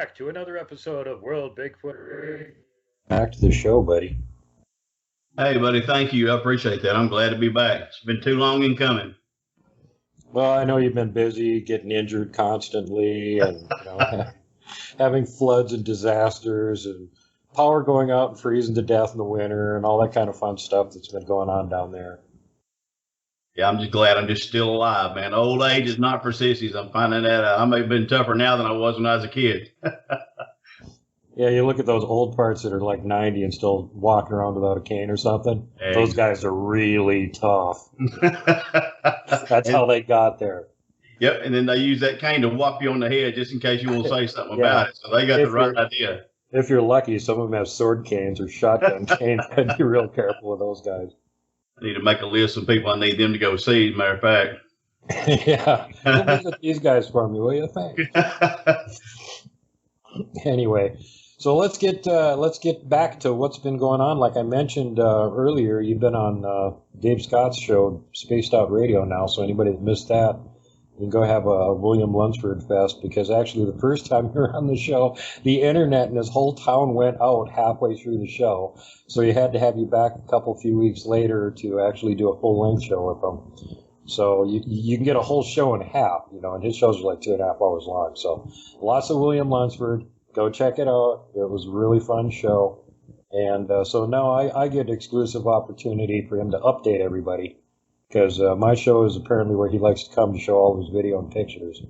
back to another episode of World Bigfoot. Back to the show, buddy. Hey, buddy, thank you. I appreciate that. I'm glad to be back. It's been too long in coming. Well, I know you've been busy getting injured constantly and having floods and disasters and power going out and freezing to death in the winter and all that kind of fun stuff that's been going on down there. Yeah, I'm just glad I'm just still alive, man. Old age is not for sissies. I'm finding that out. I may have been tougher now than I was when I was a kid. Yeah, you look at those old parts that are like 90 and still walking around without a cane or something. Hey. Those guys are really tough. That's how they got there. Yep, and then they use that cane to whop you on the head just in case you want to say something about it. So they got the right idea. If you're lucky, some of them have sword canes or shotgun canes. I'd be real careful with those guys. I need to make a list of people I need them to go see, as a matter of fact. Yeah. Go visit these guys for me, will you? Thanks. Anyway, so let's get back to what's been going on. Like I mentioned earlier, you've been on Dave Scott's show, Spaced Out Radio now, so anybody that missed that, you can go have a William Lunsford fest, because actually the first time you were on the show, the internet in his whole town went out halfway through the show. So you had to have you back a few weeks later to actually do a full-length show with him. So you can get a whole show in half, and his shows are like 2.5 hours long. So lots of William Lunsford. Go check it out. It was a really fun show. And so now I get exclusive opportunity for him to update everybody, because my show is apparently where he likes to come to show all his video and pictures.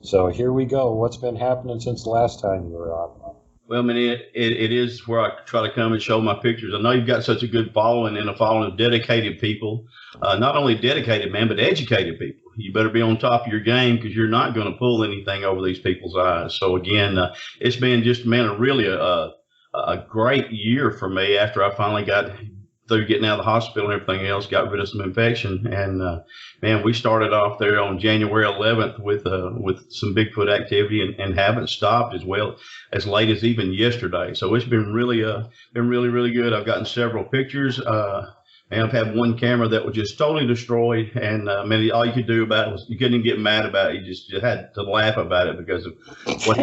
So here we go. What's been happening since the last time you were on? Well, I mean, it is where I try to come and show my pictures. I know you've got such a good following, and a following of dedicated people. Not only dedicated, man, but educated people. You better be on top of your game, because you're not going to pull anything over these people's eyes. So, again, it's been just, man, really a great year for me after I finally got through getting out of the hospital and everything else, got rid of some infection. And, man, we started off there on January 11th with some Bigfoot activity and haven't stopped as well as late as even yesterday. So it's been really good. I've gotten several pictures. And I've had one camera that was just totally destroyed, and man, all you could do about it was you couldn't even get mad about it. You just had to laugh about it because of what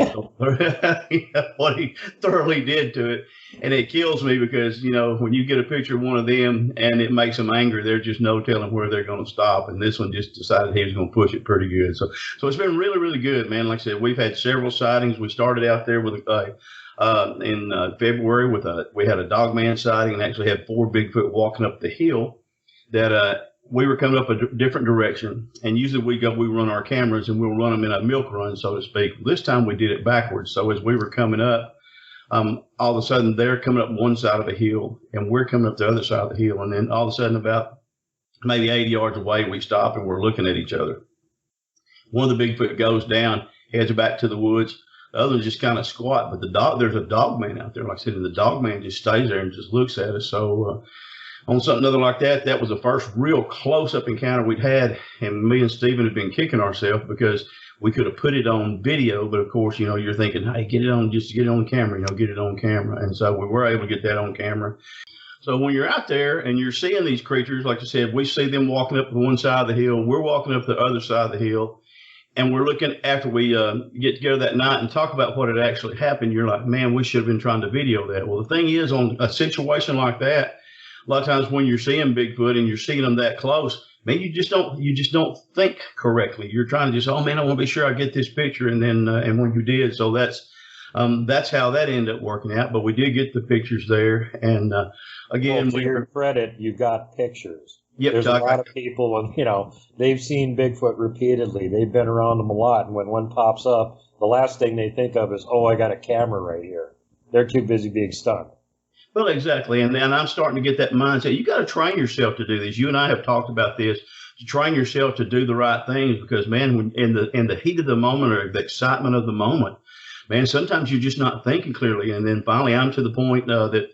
he thoroughly did to it. And it kills me because, when you get a picture of one of them and it makes them angry, there's just no telling where they're going to stop. And this one just decided he was going to push it pretty good. So it's been really good, man. Like I said, we've had several sightings. We started out there with in February we had a dogman sighting, and actually had 4 Bigfoot walking up the hill that we were coming up a different direction. And usually we run our cameras and we'll run them in a milk run, so to speak. This time we did it backwards. So as we were coming up, all of a sudden they're coming up one side of the hill and we're coming up the other side of the hill. And then all of a sudden, about maybe 80 yards away, we stop and we're looking at each other. One of the Bigfoot goes down, heads back to the woods. The other just kind of squat, but there's a dog man out there, like I said, and the dog man just stays there and just looks at us. So on something other like that was the first real close-up encounter we'd had, and me and Stephen had been kicking ourselves because we could have put it on video, but of course, you're thinking, hey, get it on camera, get it on camera. And so we were able to get that on camera. So when you're out there and you're seeing these creatures, like I said, we see them walking up the one side of the hill, we're walking up the other side of the hill. And we're looking after we get together that night and talk about what had actually happened. You're like, man, we should have been trying to video that. Well, the thing is, on a situation like that, a lot of times when you're seeing Bigfoot and you're seeing them that close, man, you just don't think correctly. You're trying to just, oh man, I want to be sure I get this picture, and then and when you did, so that's how that ended up working out. But we did get the pictures there, and again, to your credit, you got pictures. Yep, there's a lot of people, and they've seen Bigfoot repeatedly. They've been around them a lot, and when one pops up, the last thing they think of is, oh, I got a camera right here. They're too busy being stunned. Well, exactly, and I'm starting to get that mindset. You got to train yourself to do this. You and I have talked about this, to train yourself to do the right things, because, man, when in the heat of the moment or the excitement of the moment, man, sometimes you're just not thinking clearly. And then finally, I'm to the point that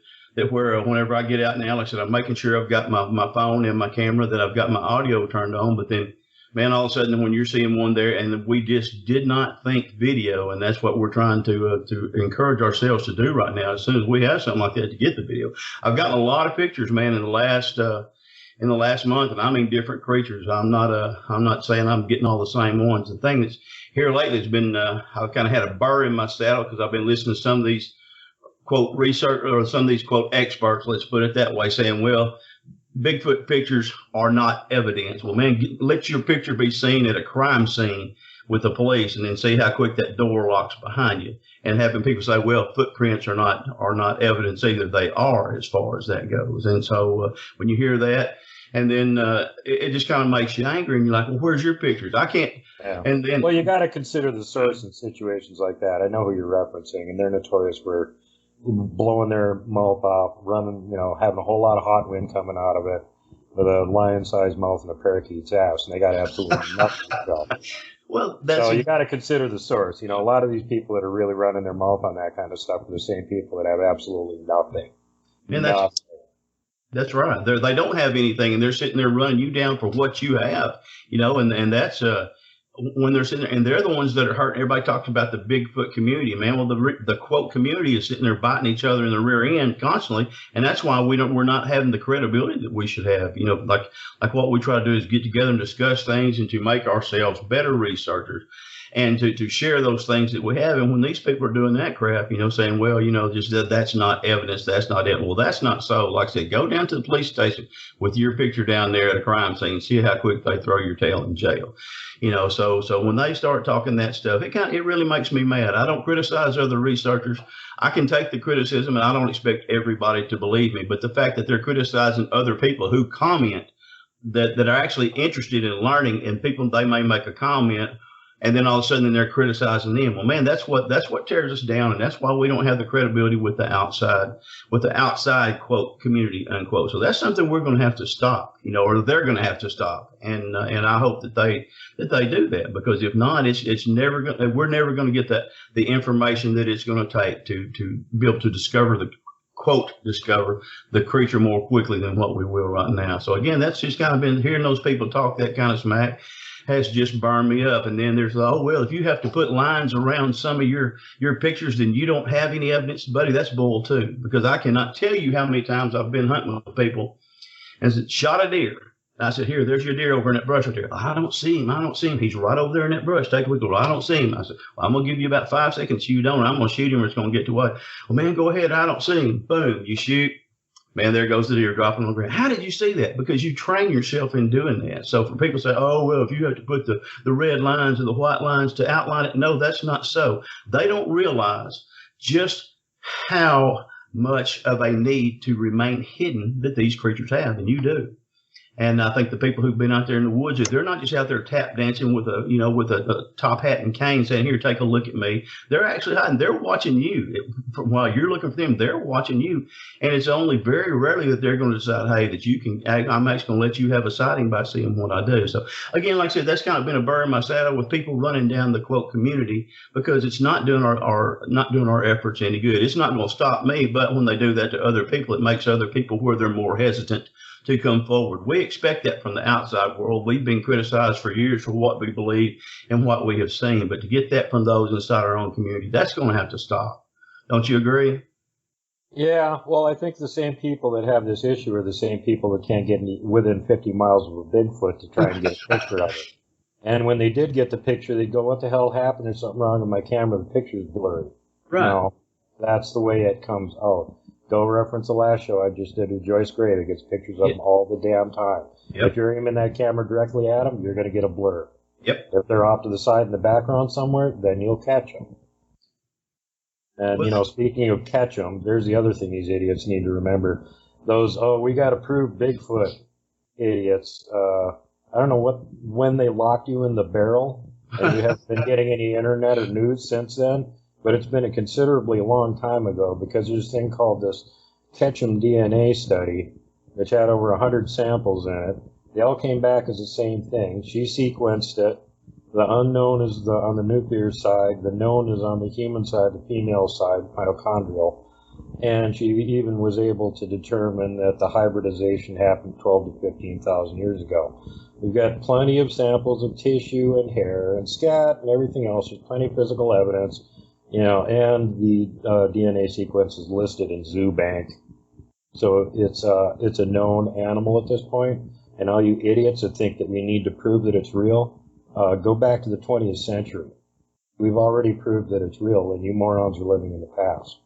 where whenever I get out now, like I said, I'm making sure I've got my phone and my camera, that I've got my audio turned on. But then, man, all of a sudden when you're seeing one there, and we just did not think video, and that's what we're trying to encourage ourselves to do right now. As soon as we have something like that, to get the video. I've gotten a lot of pictures, man, in the last in the last month, and I mean different creatures. I'm not saying I'm getting all the same ones. The thing that's here lately has been I've kind of had a burr in my saddle because I've been listening to some of these quote research or some of these quote experts, let's put it that way, saying, well, Bigfoot pictures are not evidence. Well, man, let your picture be seen at a crime scene with the police, and then see how quick that door locks behind you. And having people say, well, footprints are not evidence either. They are, as far as that goes. And so when you hear that, and then it just kind of makes you angry, and you're like, well, where's your pictures? I can't. Yeah. And then, well, you got to consider the source in situations like that. I know who you're referencing, and they're notorious for blowing their mouth off, running, having a whole lot of hot wind coming out of it, with a lion-sized mouth and a parakeet's ass, and they got absolutely nothing to go. Well, so you got to consider the source. A lot of these people that are really running their mouth on that kind of stuff are the same people that have absolutely nothing. And that's right. They don't have anything, and they're sitting there running you down for what you have. And that's when they're sitting there, and they're the ones that are hurting. Everybody talks about the Bigfoot community, man. Well, the quote community is sitting there biting each other in the rear end constantly, and that's why we're not having the credibility that we should have. Like what we try to do is get together and discuss things and to make ourselves better researchers, and to share those things that we have. And when these people are doing that crap, saying, well, just that's not evidence, that's not it. Well, that's not so. Like I said, go down to the police station with your picture down there at a crime scene, see how quick they throw your tail in jail. So when they start talking that stuff, it really makes me mad. I don't criticize other researchers. I can take the criticism, and I don't expect everybody to believe me. But the fact that they're criticizing other people who comment that are actually interested in learning, and people, they may make a comment, and then all of a sudden they're criticizing them. Well, man, that's what tears us down, and that's why we don't have the credibility with the outside quote community unquote. So that's something we're going to have to stop, or they're going to have to stop, and I hope that they do that, because if not, we're never going to get the information that it's going to take to be able to discover the creature more quickly than what we will right now. So again, that's just kind of been hearing those people talk that kind of smack has just burned me up. And then there's, oh, well, if you have to put lines around some of your pictures, then you don't have any evidence. Buddy, that's bull too, because I cannot tell you how many times I've been hunting with people and said, shot a deer. And I said, here, there's your deer over in that brush right there. I don't see him. He's right over there in that brush. Take a look. I don't see him. I said, well, I'm going to give you about 5 seconds. You don't. I'm going to shoot him, or it's going to get to what? Well, man, go ahead. I don't see him. Boom. You shoot. Man, there goes the deer dropping on the ground. How did you see that? Because you train yourself in doing that. So for people to say, oh, well, if you have to put the red lines or the white lines to outline it, no, that's not so. They don't realize just how much of a need to remain hidden that these creatures have, and you do. And I think the people who've been out there in the woods, they're not just out there tap dancing with a top hat and cane saying, here, take a look at me. They're actually hiding. They're watching you. While you're looking for them, they're watching you. And it's only very rarely that they're going to decide, hey, that you can, I'm actually going to let you have a sighting by seeing what I do. So again, like I said, that's kind of been a burr in my saddle with people running down the quote community, because it's not doing our efforts any good. It's not going to stop me, but when they do that to other people, it makes other people where they're more hesitant to come forward. We expect that from the outside world. We've been criticized for years for what we believe and what we have seen, but to get that from those inside our own community, that's going to have to stop. Don't you agree? Yeah, well, I think the same people that have this issue are the same people that can't get within 50 miles of a Bigfoot to try and get a picture of it. And when they did get the picture, they'd go, what the hell happened? There's something wrong with my camera. The picture's blurry. Right. That's the way it comes out. Go reference the last show I just did with Joyce Gray that gets pictures of them all the damn time. Yep. If you're aiming that camera directly at them, you're going to get a blur. Yep. If they're off to the side in the background somewhere, then you'll catch them. And, speaking of catch them, there's the other thing these idiots need to remember. Those, we got to prove Bigfoot idiots. I don't know when they locked you in the barrel, and you haven't been getting any internet or news since then. But it's been a considerably long time ago, because there's a thing called this Ketchum DNA study, which had over 100 samples in it. They all came back as the same thing. She sequenced it. The unknown is on the nuclear side. The known is on the human side, the female side, mitochondrial. And she even was able to determine that the hybridization happened 12 to 15,000 years ago. We've got plenty of samples of tissue and hair and scat and everything else. There's plenty of physical evidence. And the DNA sequence is listed in ZooBank. So it's a known animal at this point. And all you idiots that think that we need to prove that it's real, go back to the 20th century. We've already proved that it's real, and you morons are living in the past.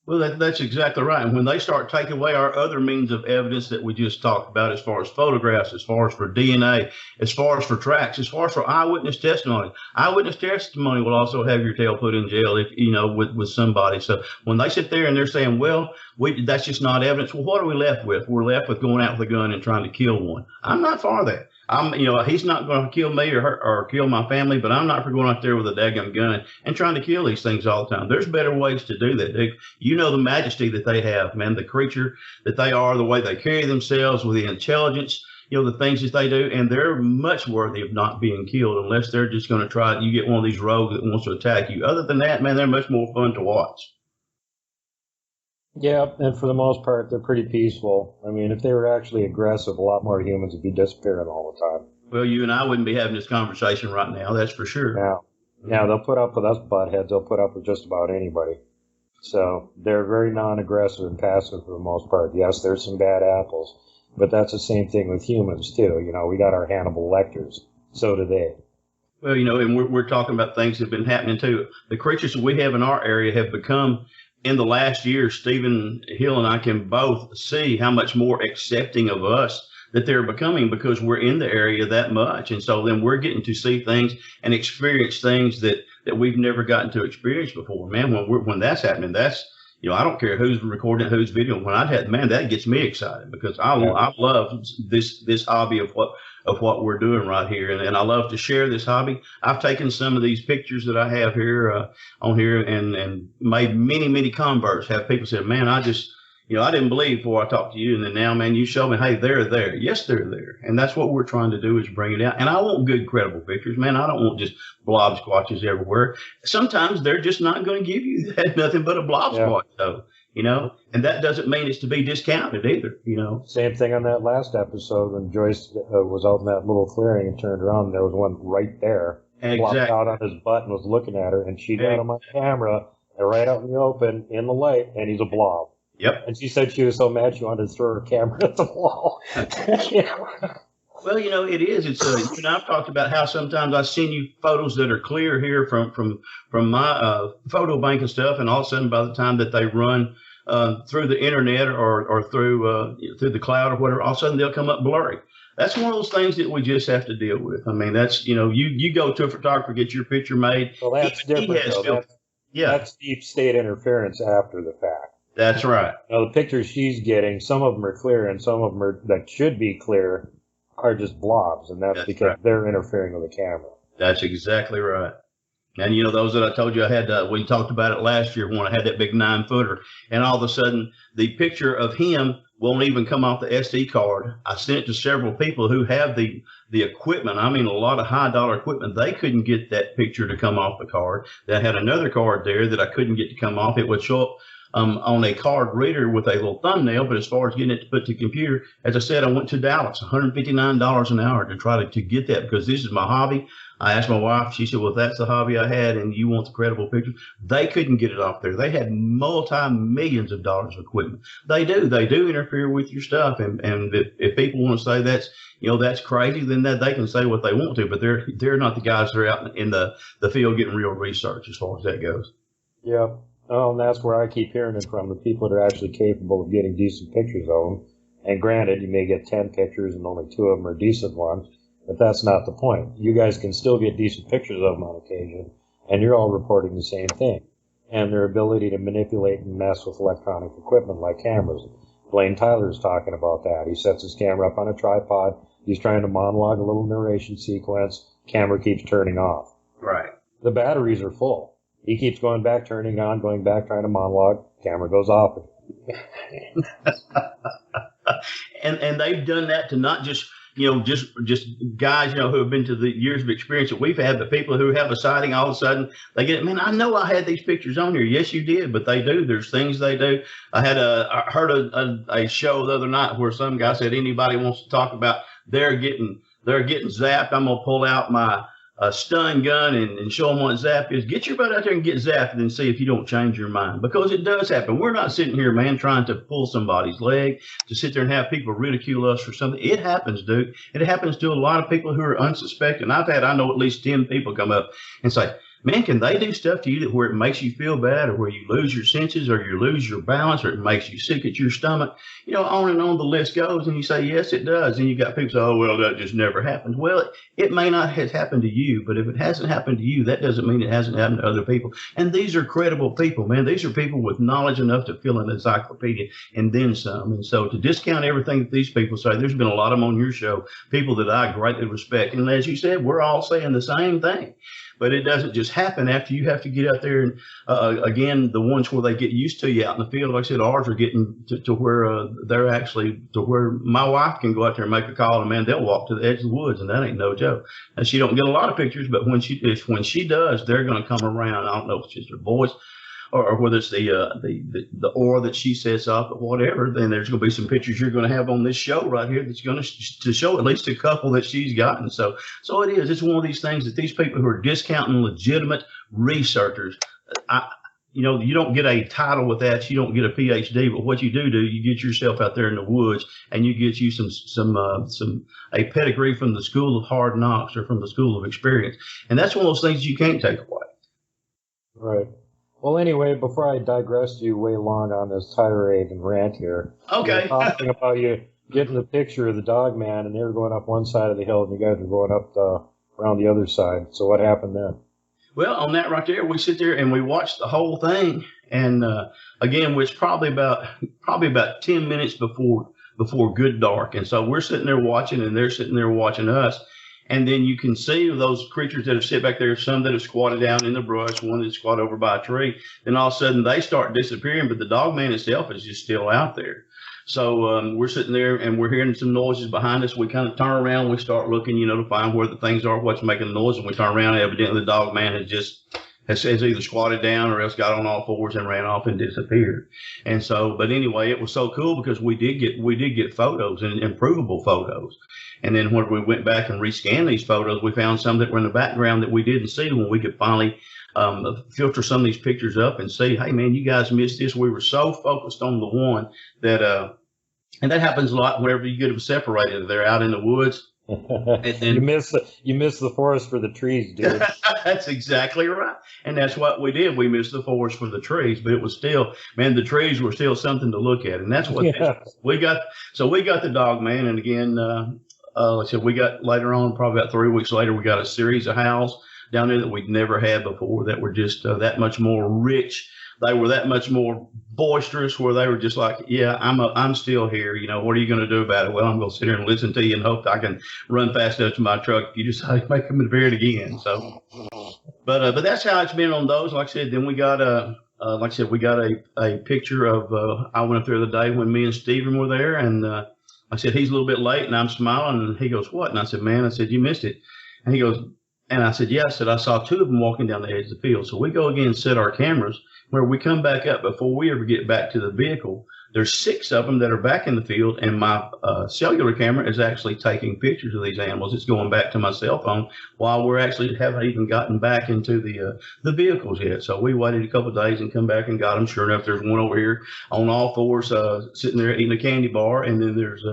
Well, that's exactly right. And when they start taking away our other means of evidence that we just talked about, as far as photographs, as far as for DNA, as far as for tracks, as far as for eyewitness testimony will also have your tail put in jail if with somebody. So when they sit there and they're saying, well, that's just not evidence. Well, what are we left with? We're left with going out with a gun and trying to kill one. I'm not for that. He's not going to kill me or kill my family, but I'm not for going out there with a daggum gun and trying to kill these things all the time. There's better ways to do that. The majesty that they have, man, the creature that they are, the way they carry themselves with the intelligence, the things that they do, and they're much worthy of not being killed unless they're just going to try. You get one of these rogues that wants to attack you. Other than that, man, they're much more fun to watch. Yeah, and for the most part, they're pretty peaceful. I mean, if they were actually aggressive, a lot more humans would be disappearing all the time. Well, you and I wouldn't be having this conversation right now, that's for sure. Now they'll put up with us buttheads. They'll put up with just about anybody. So they're very non-aggressive and passive for the most part. Yes, there's some bad apples, but that's the same thing with humans, too. We got our Hannibal Lecters. So do they. Well, and we're talking about things that have been happening, too. The creatures that we have in our area have become, in the last year, Stephen Hill and I can both see how much more accepting of us that they're becoming because we're in the area that much. And so then we're getting to see things and experience things that we've never gotten to experience before. Man, when that's happening, that's, I don't care who's recording, who's videoing. That gets me excited because I love this hobby of what we're doing right here. And I love to share this hobby. I've taken some of these pictures that I have here on here and made many converts. Have people say, man, I didn't believe before I talked to you. And then now, man, you show me, hey, they're there. Yes, they're there. And that's what we're trying to do is bring it out. And I want good, credible pictures, man. I don't want just blob squatches everywhere. Sometimes they're just not going to give you nothing but a blob squatch, though. And that doesn't mean it's to be discounted either, Same thing on that last episode when Joyce was out in that little clearing and turned around and there was one right there. Exactly. Blocked out on his butt and was looking at her, and she got him on camera and right out in the open in the light, and he's a blob. Yep. And she said she was so mad she wanted to throw her camera at the wall. Well, it is. It's I've talked about how sometimes I send you photos that are clear here from my photo bank and stuff, and all of a sudden by the time that they run through the internet or through the cloud or whatever, all of a sudden they'll come up blurry. That's one of those things that we just have to deal with. I mean, that's you go to a photographer, get your picture made. Well, that's different. That's deep state interference after the fact. That's right. Now, the pictures she's getting, some of them are clear and some of them that should be clear are just blobs, and that's because they're interfering with the camera. That's exactly right. And, those that I told you I had, we talked about it last year when I had that big 9-footer, and all of a sudden the picture of him won't even come off the SD card. I sent it to several people who have the equipment. I mean, a lot of high-dollar equipment. They couldn't get that picture to come off the card. They had another card there that I couldn't get to come off. It would show up on a card reader with a little thumbnail, but as far as getting it to put to the computer, as I said, I went to Dallas, $159 an hour to try to get that because this is my hobby. I asked my wife, she said, well, if that's the hobby I had and you want the credible pictures, they couldn't get it off there. They had multi-millions of dollars of equipment. They do interfere with your stuff. And if people want to say that's crazy, then they can say what they want to, but they're not the guys that are out in the field getting real research as far as that goes. Yeah. Oh, and that's where I keep hearing it from, the people that are actually capable of getting decent pictures of them. And granted, you may get 10 pictures and only 2 of them are decent ones, but that's not the point. You guys can still get decent pictures of them on occasion, and you're all reporting the same thing. And their ability to manipulate and mess with electronic equipment like cameras. Blaine Tyler's talking about that. He sets his camera up on a tripod. He's trying to monologue a little narration sequence. Camera keeps turning off. Right. The batteries are full. He keeps going back, turning on, going back, trying to monologue. Camera goes off. and they've done that to not just just guys who have been to the years of experience that we've had, but people who have a sighting, all of a sudden they get it. Man, I know I had these pictures on here. Yes, you did, but they do. There's things they do. I heard a show the other night where some guy said anybody wants to talk about they're getting zapped. I'm gonna pull out my a stun gun and show them what zap is, get your butt out there and get zapped and see if you don't change your mind, because it does happen. We're not sitting here, man, trying to pull somebody's leg, to sit there and have people ridicule us for something. It happens, dude. It happens to a lot of people who are unsuspecting. I know at least 10 people come up and say, man, can they do stuff to you that where it makes you feel bad, or where you lose your senses, or you lose your balance, or it makes you sick at your stomach? You know, on and on the list goes, and you say, yes, it does. And you got people say, oh, well, that just never happens. Well, it may not have happened to you, but if it hasn't happened to you, that doesn't mean it hasn't happened to other people. And these are credible people, man. These are people with knowledge enough to fill an encyclopedia and then some. And so to discount everything that these people say, there's been a lot of them on your show, people that I greatly respect. And as you said, we're all saying the same thing. But it doesn't just happen. After you have to get out there and, again, the ones where they get used to you out in the field, like I said, ours are getting to where they're actually to where my wife can go out there and make a call, and, man, they'll walk to the edge of the woods, and that ain't no joke. And she don't get a lot of pictures, but when she does, they're going to come around. I don't know if it's just her voice, or whether it's the aura that she sets up, or whatever. Then there's going to be some pictures you're going to have on this show right here that's going to show at least a couple that she's gotten. So it is. It's one of these things that these people who are discounting legitimate researchers, you don't get a title with that. You don't get a PhD, but what you do, you get yourself out there in the woods, and you get you a pedigree from the school of hard knocks, or from the school of experience. And that's one of those things you can't take away. Right. Well, anyway, before I digress you way long on this tirade and rant here, okay, talking about you getting the picture of the dog man, and they were going up one side of the hill, and you guys were going up around the other side. So what happened then? Well, on that right there, we sit there and we watch the whole thing, and again, which probably about 10 minutes before good dark, and so we're sitting there watching, and they're sitting there watching us. And then you can see those creatures that have sit back there, some that have squatted down in the brush, one that's squatted over by a tree. Then all of a sudden they start disappearing, but the dog man itself is just still out there. So we're sitting there and we're hearing some noises behind us. We kind of turn around, we start looking, to find where the things are, what's making the noise. And we turn around, and evidently the dog man has either squatted down or else got on all fours and ran off and disappeared. And so, but anyway, it was so cool because we did get photos and provable photos. And then when we went back and rescanned these photos, we found some that were in the background that we didn't see when we could finally filter some of these pictures up and see, hey, man, you guys missed this. We were so focused on the one that, and that happens a lot whenever you get them separated. They're out in the woods. And you miss the forest for the trees, dude. That's exactly right. And that's what we did. We missed the forest for the trees, but it was still, man, the trees were still something to look at. And that's what we got. So we got the dog man. And again, like I said, we got later on, probably about 3 weeks later, we got a series of howls down there that we'd never had before, that were just that much more rich. They were that much more boisterous, where they were just like, yeah, I'm still here. What are you going to do about it? Well, I'm going to sit here and listen to you and hope I can run fast enough to my truck if you decide to make them appear again. So, but that's how it's been on those. Like I said, then we got we got a picture of, I went up there the day when me and Stephen were there, and I said, he's a little bit late, and I'm smiling, and he goes, what? And I said, man, you missed it. And he goes, and I said, yeah, I said, I saw two of them walking down the edge of the field. So we go again and set our cameras, where we come back up before we ever get back to the vehicle. There's 6 of them that are back in the field, and my cellular camera is actually taking pictures of these animals. It's going back to my cell phone while we're actually haven't even gotten back into the vehicles yet. So we waited a couple of days and come back and got them. Sure enough, there's one over here on all fours sitting there eating a candy bar, and then there's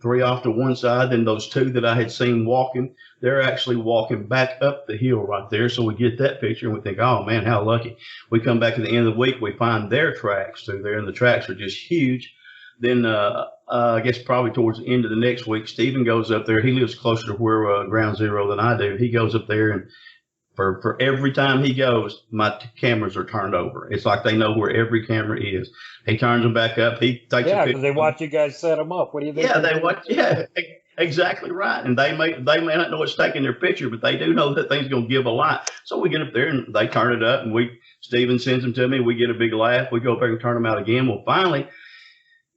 3 off to one side. Then those 2 that I had seen walking, they're actually walking back up the hill right there. So we get that picture and we think, oh man, how lucky. We come back at the end of the week, we find their tracks through there, and the tracks are just huge. Then I guess probably towards the end of the next week, Stephen goes up there. He lives closer to where Ground Zero than I do. He goes up there, and for every time he goes, my cameras are turned over. It's like they know where every camera is. He turns them back up. He takes a picture. Yeah, because they watch you guys set them up. What do you think? Yeah, they watch. Yeah, exactly right. And they may not know what's taking their picture, but they do know that thing's going to give a light. So we get up there and they turn it up, and Stephen sends them to me. We get a big laugh. We go up there and turn them out again. Well, finally,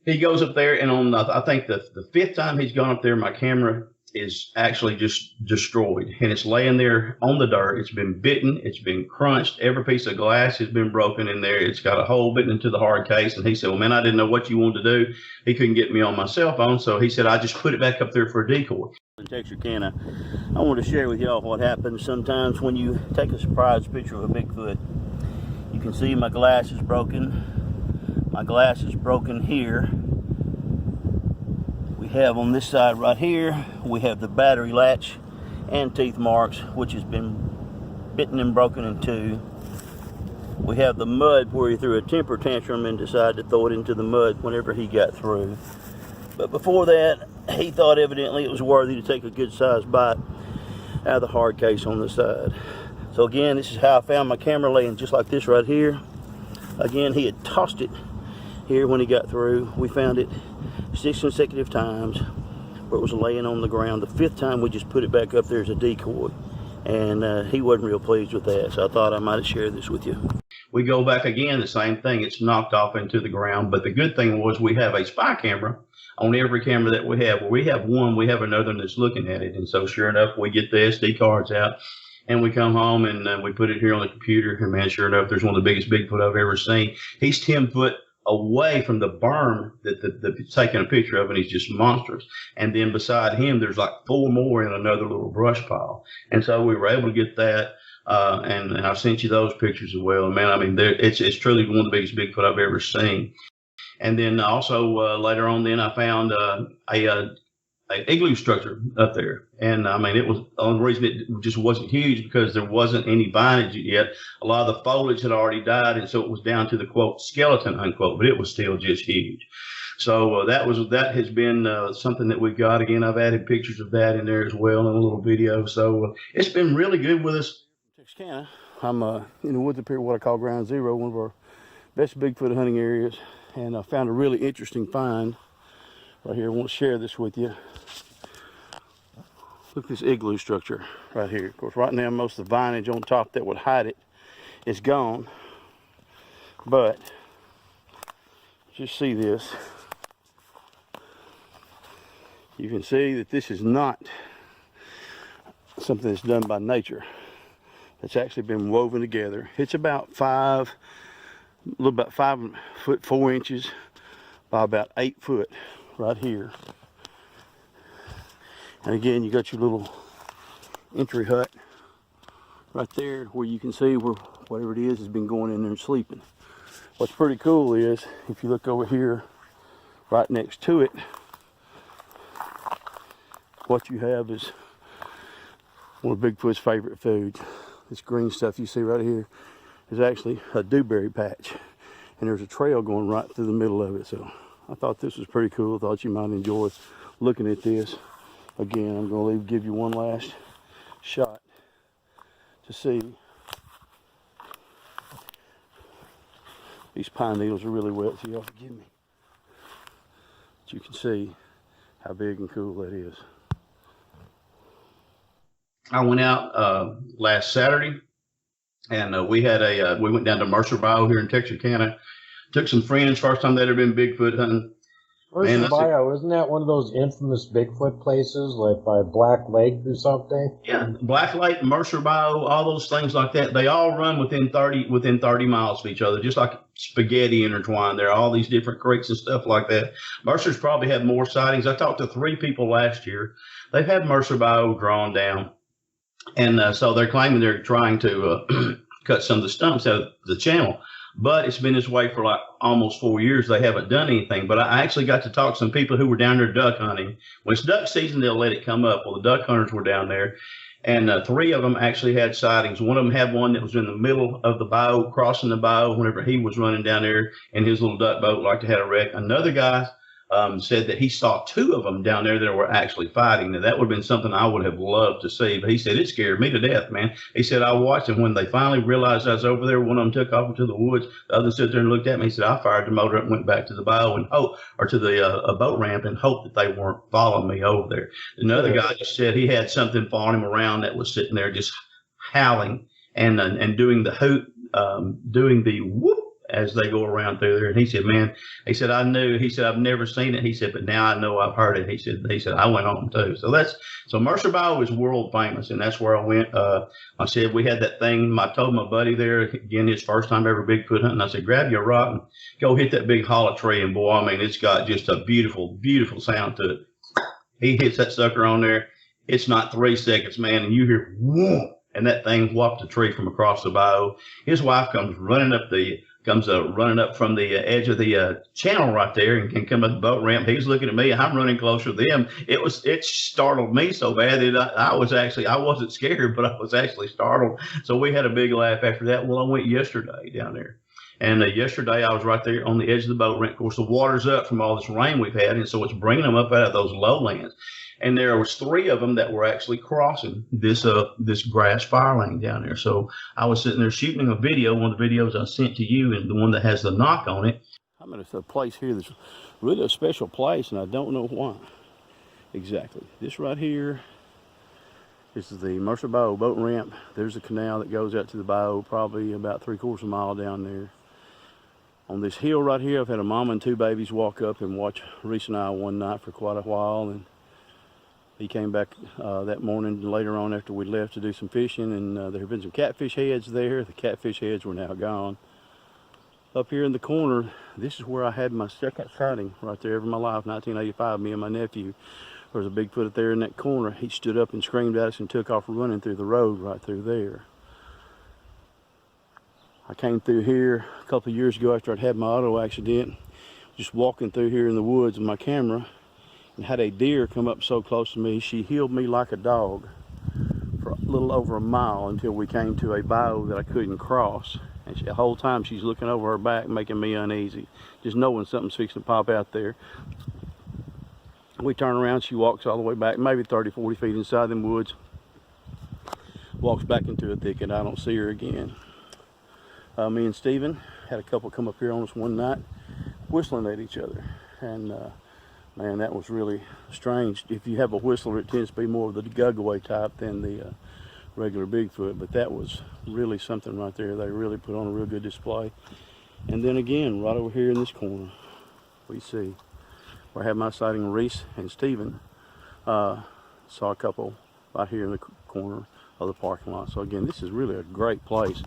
he goes up there, and on I think the 5th time he's gone up there, my camera is actually just destroyed, and it's laying there on the dirt. It's been bitten, it's been crunched, every piece of glass has been broken in there. It's got a hole bitten into the hard case. And he said, well, man, I didn't know what you wanted to do. He couldn't get me on my cell phone, so he said, I just put it back up there for a decoy. In Texarkana, I want to share with y'all what happens sometimes when you take a surprise picture of a Bigfoot. You can see my glass is broken. My glass is broken here. We have on this side right here, we have the battery latch and teeth marks, which has been bitten and broken in two. We have the mud where he threw a temper tantrum and decided to throw it into the mud whenever he got through. But before that, he thought evidently it was worthy to take a good sized bite out of the hard case on the side. So again, this is how I found my camera, laying just like this right here. Again, he had tossed it here when he got through. We found it 6 consecutive times where it was laying on the ground. The 5th time we just put it back up there as a decoy, and he wasn't real pleased with that, so I thought I might share this with you. We go back again, the same thing. It's knocked off into the ground, but the good thing was we have a spy camera on every camera that we have. Where we have one, we have another that's looking at it, and so sure enough, we get the SD cards out, and we come home and we put it here on the computer, and man, sure enough, there's one of the biggest Bigfoot I've ever seen. He's 10 foot away from the berm that the taking a picture of, and he's just monstrous. And then beside him, there's like 4 more in another little brush pile. And so we were able to get that, and I've sent you those pictures as well. And man, I mean, it's truly one of the biggest Bigfoot I've ever seen. And then also later on, then I found a igloo structure up there. And I mean, it was the only reason it just wasn't huge because there wasn't any vinage yet. A lot of the foliage had already died, and so it was down to the quote skeleton unquote, but it was still just huge. So that has been something that we've got. Again, I've added pictures of that in there as well in a little video. So it's been really good with us. Texarkana, I'm in the woods up here, what I call Ground Zero, one of our best Bigfoot hunting areas, and I found a really interesting find right here. I want to share this with you. Look at this igloo structure right here. Of course, right now, most of the vinage on top that would hide it is gone. But, just see this. You can see that this is not something that's done by nature. It's actually been woven together. It's about 5 foot 4 inches by about 8 foot right here. And again, you got your little entry hut right there where you can see where whatever it is has been going in there and sleeping. What's pretty cool is if you look over here right next to it, what you have is one of Bigfoot's favorite foods. This green stuff you see right here is actually a dewberry patch, and there's a trail going right through the middle of it. So I thought this was pretty cool. I thought you might enjoy looking at this. Again, I'm going to give you one last shot to see. These pine needles are really wet, so y'all forgive me. But you can see how big and cool that is. I went out last Saturday, and we went down to Mercer Bio here in Texarkana. Took some friends, first time they'd ever been Bigfoot hunting. Mercer Bio, isn't that one of those infamous Bigfoot places, like by Black Lake or something? Yeah, Black Lake, Mercer Bio, all those things like that. They all run within 30 miles of each other, just like spaghetti intertwined. There are all these different creeks and stuff like that. Mercer's probably had more sightings. I talked to 3 people last year. They've had Mercer Bio drawn down, and so they're claiming they're trying to cut some of the stumps out of the channel. But it's been this way for like almost 4 years. They haven't done anything. But I actually got to talk to some people who were down there duck hunting. When it's duck season, they'll let it come up. Well, the duck hunters were down there, and 3 of them actually had sightings. One of them had one that was in the middle of the bayou, crossing the bayou whenever he was running down there in his little duck boat, like to had a wreck. Another guy said that he saw 2 of them down there that were actually fighting. Now, that would have been something I would have loved to see, but he said it scared me to death, man. He said, I watched them. When they finally realized I was over there, one of them took off into the woods. The other stood there and looked at me. He said, I fired the motor up and went back to the bayou and to the boat ramp and hoped that they weren't following me over there. Another guy just said he had something following him around that was sitting there just howling and doing the hoot, doing the whoop as they go around through there. And he said, man, he said, I knew, he said, I've never seen it. He said, but now I know I've heard it. He said, I went home too. So Mercer Bio is world famous. And that's where I went. I said, we had that thing. I told my buddy there, again, his first time ever Bigfoot hunting. I said, grab your rock and go hit that big hollow tree. And boy, I mean, it's got just a beautiful, beautiful sound to it. He hits that sucker on there. It's not 3 seconds, man. And you hear, whoa. And that thing whopped the tree from across the bayou. His wife comes running up from the edge of the channel right there and can come up the boat ramp. He's looking at me. I'm running closer to them. It startled me so bad that I wasn't scared, but I was actually startled. So we had a big laugh after that. Well, I went yesterday down there. And yesterday I was right there on the edge of the boat ramp. Of course, the water's up from all this rain we've had, and so it's bringing them up out of those lowlands. And there was 3 of them that were actually crossing this grass fire lane down there. So I was sitting there shooting a video, one of the videos I sent to you, and the one that has the knock on it. I'm at a place here that's really a special place, and I don't know why exactly. This right here, this is the Mercer Bio boat ramp. There's a canal that goes out to the bayou, probably about 3/4 of a mile down there. On this hill right here, I've had a mom and 2 babies walk up and watch Reese and I one night for quite a while, and he came back that morning later on after we left to do some fishing, and there had been some catfish heads there. The catfish heads were now gone. Up here in the corner, this is where I had my second sighting right there ever in my life, 1985, me and my nephew. There was a Bigfoot there in that corner. He stood up and screamed at us and took off running through the road right through there. I came through here a couple of years ago after I'd had my auto accident, just walking through here in the woods with my camera, and had a deer come up so close to me. She heeled me like a dog for a little over a mile until we came to a bayou that I couldn't cross. And the whole time she's looking over her back, making me uneasy, just knowing something's fixing to pop out there. We turn around, she walks all the way back, maybe 30, 40 feet inside them woods, walks back into a thicket. I don't see her again. Me and Steven had a couple come up here on us one night, whistling at each other. And man, that was really strange. If you have a whistler, it tends to be more of the gugaway type than the regular Bigfoot. But that was really something right there. They really put on a real good display. And then again, right over here in this corner, we see where I have my sighting. Reese and Steven saw a couple right here in the corner of the parking lot. So again, this is really a great place.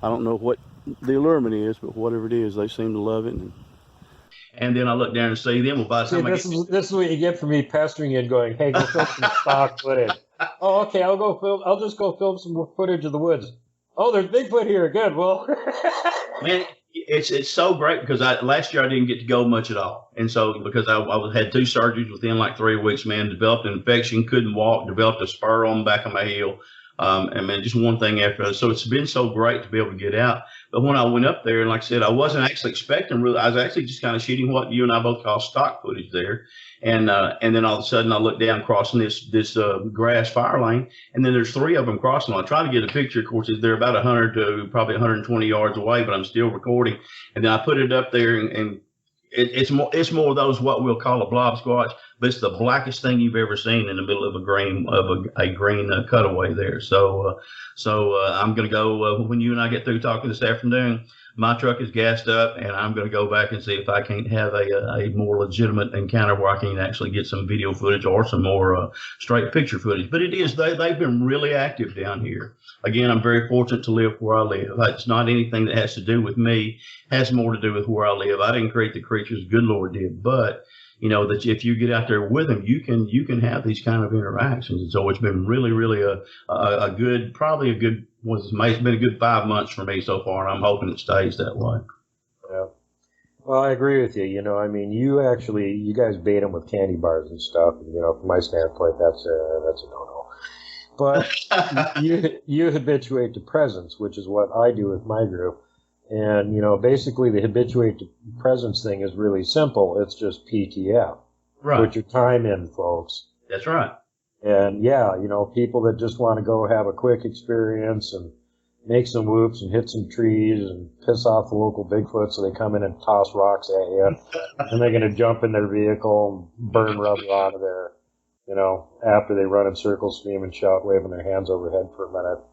I don't know what the allurement is, but whatever it is, they seem to love it. And then I look down and see them. Well, by the time this is what you get for me pestering you and going, hey, go film some stock footage. Oh, okay, I'll just go film some footage of the woods. Oh, there's Bigfoot here. Good. Well, man, it's so great because last year I didn't get to go much at all, and so because I had 2 surgeries within like 3 weeks, man, developed an infection, couldn't walk, developed a spur on the back of my heel. And man, just one thing after another. So it's been so great to be able to get out. But when I went up there, and like I said, I wasn't actually expecting really. I was actually just kind of shooting what you and I both call stock footage there. And then all of a sudden I look down crossing this grass fire lane, and then there's 3 of them crossing. I try to get a picture. Of course, they're about 100 to probably 120 yards away, but I'm still recording. And then I put it up there, and it's more of those what we'll call a blob squatch, but it's the blackest thing you've ever seen in the middle of a green cutaway there. So I'm gonna go when you and I get through talking this afternoon. My truck is gassed up, and I'm going to go back and see if I can't have a more legitimate encounter where I can actually get some video footage or some more straight picture footage. But they've been really active down here. Again, I'm very fortunate to live where I live. It's not anything that has to do with me. It has more to do with where I live. I didn't create the creatures, good Lord did. But you know that if you get out there with them, you can have these kind of interactions. And so it's been really, really a good, probably a good. It's been a good 5 months for me so far, and I'm hoping it stays that way. Yeah. Well, I agree with you. You know, I mean, you guys bait them with candy bars and stuff. And, you know, from my standpoint, that's a no-no. But you habituate to presence, which is what I do with my group. And, you know, basically the habituate to presence thing is really simple. It's just PTF. Right. Put your time in, folks. That's right. And yeah, you know, people that just want to go have a quick experience and make some whoops and hit some trees and piss off the local Bigfoot so they come in and toss rocks at you. And they're going to jump in their vehicle and burn rubber out of there, you know, after they run in circles, scream and shout, waving their hands overhead for a minute.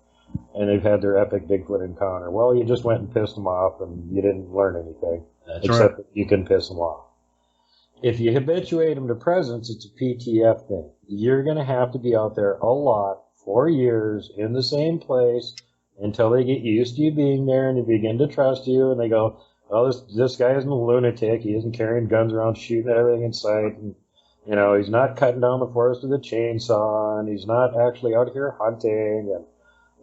and they've had their epic Bigfoot encounter. Well, you just went and pissed them off, and you didn't learn anything. That's except right. that you can piss them off. If you habituate them to presence, it's a PTF thing. You're going to have to be out there a lot, for years, in the same place, until they get used to you being there, and they begin to trust you, and they go, oh, this guy isn't a lunatic. He isn't carrying guns around shooting at everything in sight. And, you know, he's not cutting down the forest with a chainsaw, and he's not actually out here hunting, and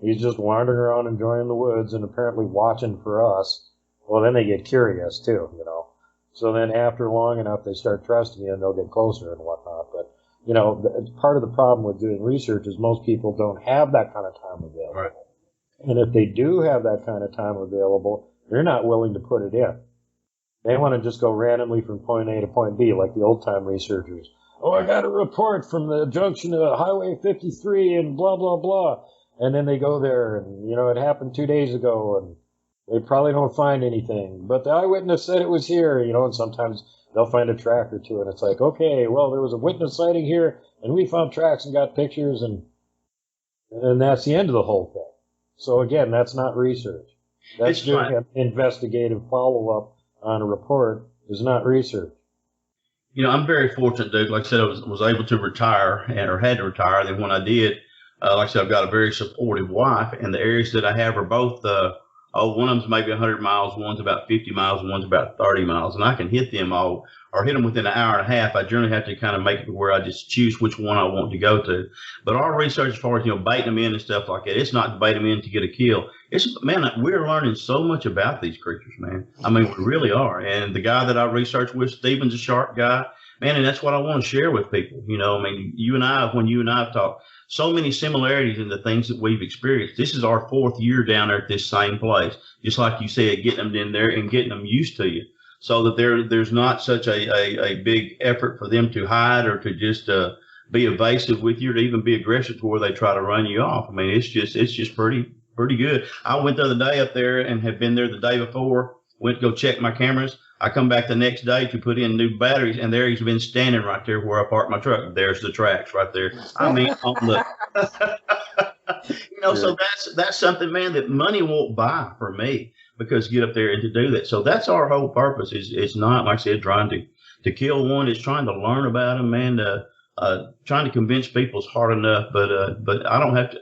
he's just wandering around enjoying the woods and apparently watching for us. Well, then they get curious, too, you know. So then after long enough, they start trusting you, and they'll get closer and whatnot. But, you know, part of the problem with doing research is most people don't have that kind of time available. Right. And if they do have that kind of time available, they're not willing to put it in. They want to just go randomly from point A to point B, like the old-time researchers. Oh, I got a report from the junction of Highway 53 and blah, blah, blah. And then they go there, and, you know, it happened 2 days ago, and they probably don't find anything. But the eyewitness said it was here, you know, and sometimes they'll find a track or two, and it's like, okay, well, there was a witness sighting here, and we found tracks and got pictures, and that's the end of the whole thing. So, again, that's not research. That's doing an investigative follow-up on a report is not research. You know, I'm very fortunate, Duke. Like I said, I was able to retire or had to retire. Then when I did, like I said, I've got a very supportive wife, and the areas that I have are both, one of them's maybe 100 miles, one's about 50 miles, and one's about 30 miles, and I can hit them all or hit them within an hour and a half. I generally have to kind of make it where I just choose which one I want to go to. But our research as far as, you know, baiting them in and stuff like that, it's not to bait them in to get a kill. Man, we're learning so much about these creatures, man. I mean, we really are. And the guy that I researched with, Steven's a sharp guy, man, and that's what I want to share with people. You know, I mean, when you and I have talked, so many similarities in the things that we've experienced. This is our 4th year down there at this same place. Just like you said, getting them in there and getting them used to you, so that there's not such a big effort for them to hide or to just be evasive with you, or to even be aggressive to where they try to run you off. I mean, it's just pretty good. I went the other day up there and had been there the day before. Went to go check my cameras. I come back the next day to put in new batteries, and there he's been standing right there where I parked my truck. There's the tracks right there. I mean, on the, you know, so that's something, man, that money won't buy for me, because get up there and to do that. So that's our whole purpose. It's not, like I said, trying to kill one. It's trying to learn about them, man. Trying to convince people's hard enough, but I don't have to.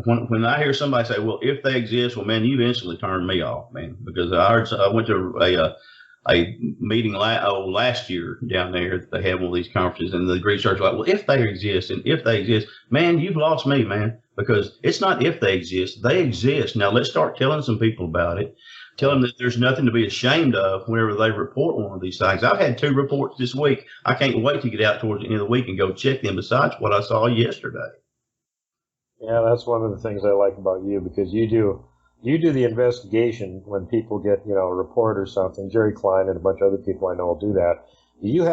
When I hear somebody say, well, if they exist, well, man, you instantly turned me off, man, because I went to a meeting last year down there. They had one of these conferences, and the researchers were like, well, if they exist, man, you've lost me, man, because it's not if they exist. They exist. Now let's start telling some people about it. Tell them that there's nothing to be ashamed of whenever they report one of these things. I've had 2 reports this week. I can't wait to get out towards the end of the week and go check them, besides what I saw yesterday. Yeah, that's one of the things I like about you, because you do the investigation when people get, you know, a report or something. Jerry Klein and a bunch of other people I know will do that. You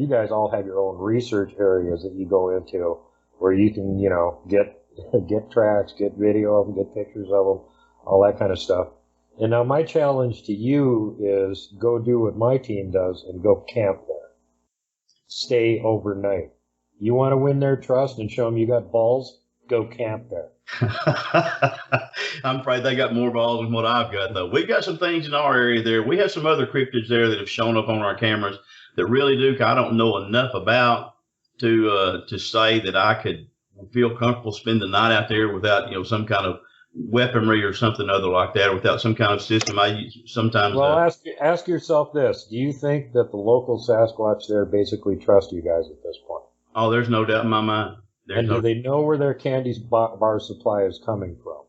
guys all have your own research areas that you go into where you can, you know, get tracks, get video of them, get pictures of them, all that kind of stuff. And now my challenge to you is go do what my team does and go camp there. Stay overnight. You want to win their trust and show them you got balls? Go camp there. I'm afraid they got more balls than what I've got, though. We've got some things in our area there. We have some other cryptids there that have shown up on our cameras that really, Duke, I don't know enough about to say that I could feel comfortable spending the night out there without, you know, some kind of weaponry or something other like that, or without some kind of system. Ask yourself this: do you think that the local Sasquatch there basically trust you guys at this point? Oh, there's no doubt in my mind. Do they know where their candy bar supply is coming from?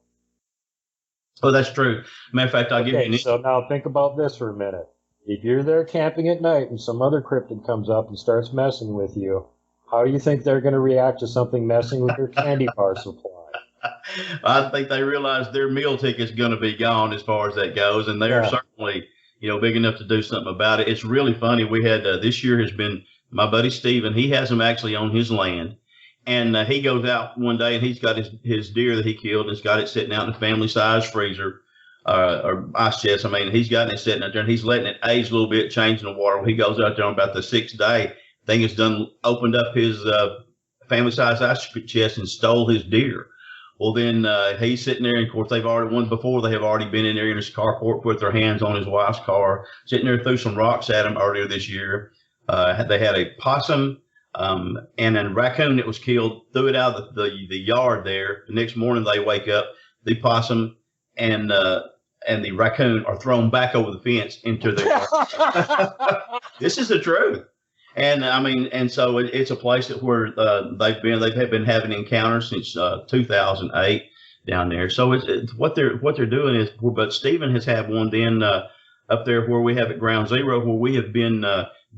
Oh, that's true. Matter of fact, I'll give you an So now think about this for a minute. If you're there camping at night and some other cryptid comes up and starts messing with you, how do you think they're going to react to something messing with their candy bar supply? I think they realize their meal ticket's going to be gone as far as that goes, and they are certainly, you know, big enough to do something about it. It's really funny. We had this year has been my buddy Steven. He has them actually on his land. And he goes out one day and he's got his deer that he killed, and he's got it sitting out in a family size freezer, or ice chest. I mean, he's got it sitting out there and he's letting it age a little bit, changing the water. When he goes out there on about the 6th day, thing is done, opened up his family size ice chest and stole his deer. Well, then he's sitting there, and of course, they've already, one before, they have already been in there in his carport, put their hands on his wife's car, sitting there, threw some rocks at him earlier this year. They had a possum and a raccoon that was killed, threw it out of the yard there. The next morning, they wake up, the possum and the raccoon are thrown back over the fence into the yard. This is the truth. And I mean, and so it's a place that where they've been having encounters since 2008 down there. So it's what they're doing is, but Stephen has had one then up there where we have at Ground Zero, where we have been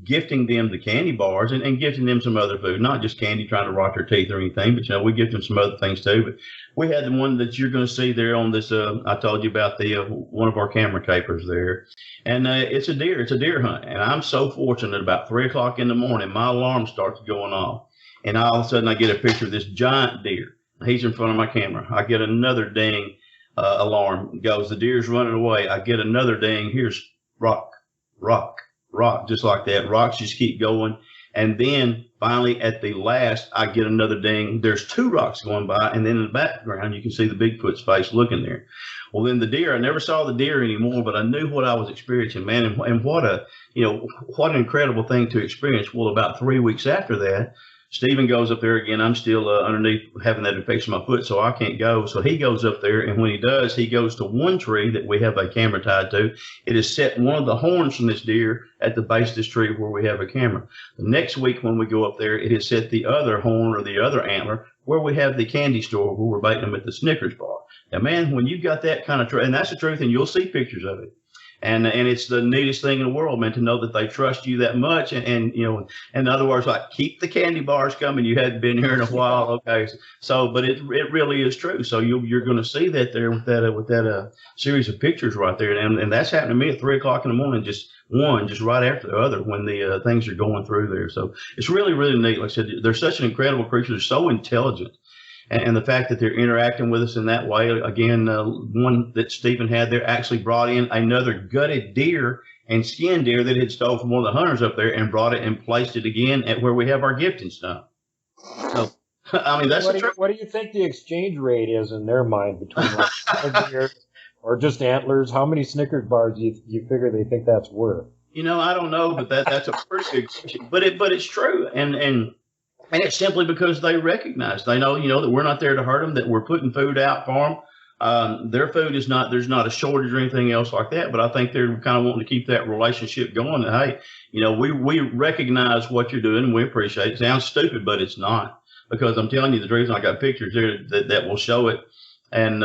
gifting them the candy bars and gifting them some other food, not just candy trying to rot their teeth or anything, but we give them some other things too. But we had the one that you're going to see there on this. I told you about the one of our camera capers there, and it's a deer hunt. And I'm so fortunate. About 3 o'clock in the morning, my alarm starts going off, and all of a sudden I get a picture of this giant deer. He's in front of my camera. I get another ding. Alarm goes. The deer's running away. I get another ding. Here's rock, just like that. Rocks just keep going. And then finally at the last, I get another ding. There's 2 rocks going by. And then in the background, you can see the Bigfoot's face looking there. Well, then the deer, I never saw the deer anymore, but I knew what I was experiencing, man. And what an incredible thing to experience. Well, about 3 weeks after that, Stephen goes up there again. I'm still underneath having that infection in my foot, so I can't go. So he goes up there, and when he does, he goes to one tree that we have a camera tied to. It has set one of the horns from this deer at the base of this tree where we have a camera. The next week when we go up there, it has set the other horn or the other antler where we have the candy store where we're baiting them at the Snickers bar. Now, man, when you got that kind of and that's the truth, and you'll see pictures of it. And it's the neatest thing in the world, man, to know that they trust you that much. And in other words, like, keep the candy bars coming. You hadn't been here in a while. Okay. So, but it really is true. So you're going to see that there with that series of pictures right there. And that's happened to me at 3 o'clock in the morning, just right after the other when the things are going through there. So it's really, really neat. Like I said, they're such an incredible creature. They're so intelligent. And the fact that they're interacting with us in that way, again, one that Stephen had there actually brought in another gutted deer and skinned deer that had stole from one of the hunters up there and brought it and placed it again at where we have our gifting stuff. So, I mean, that's what do you think the exchange rate is in their mind between like deer or just antlers? How many Snickers bars do you figure they think that's worth? I don't know, but that's a pretty big question. But it's true, and it's simply because they recognize, they know, that we're not there to hurt them, that we're putting food out for them. Their food is not, there's not a shortage or anything else like that. But I think they're kind of wanting to keep that relationship going. That, hey, we recognize what you're doing and we appreciate it. Sounds stupid, but it's not, because I'm telling you the truth. I got pictures there that will show it. And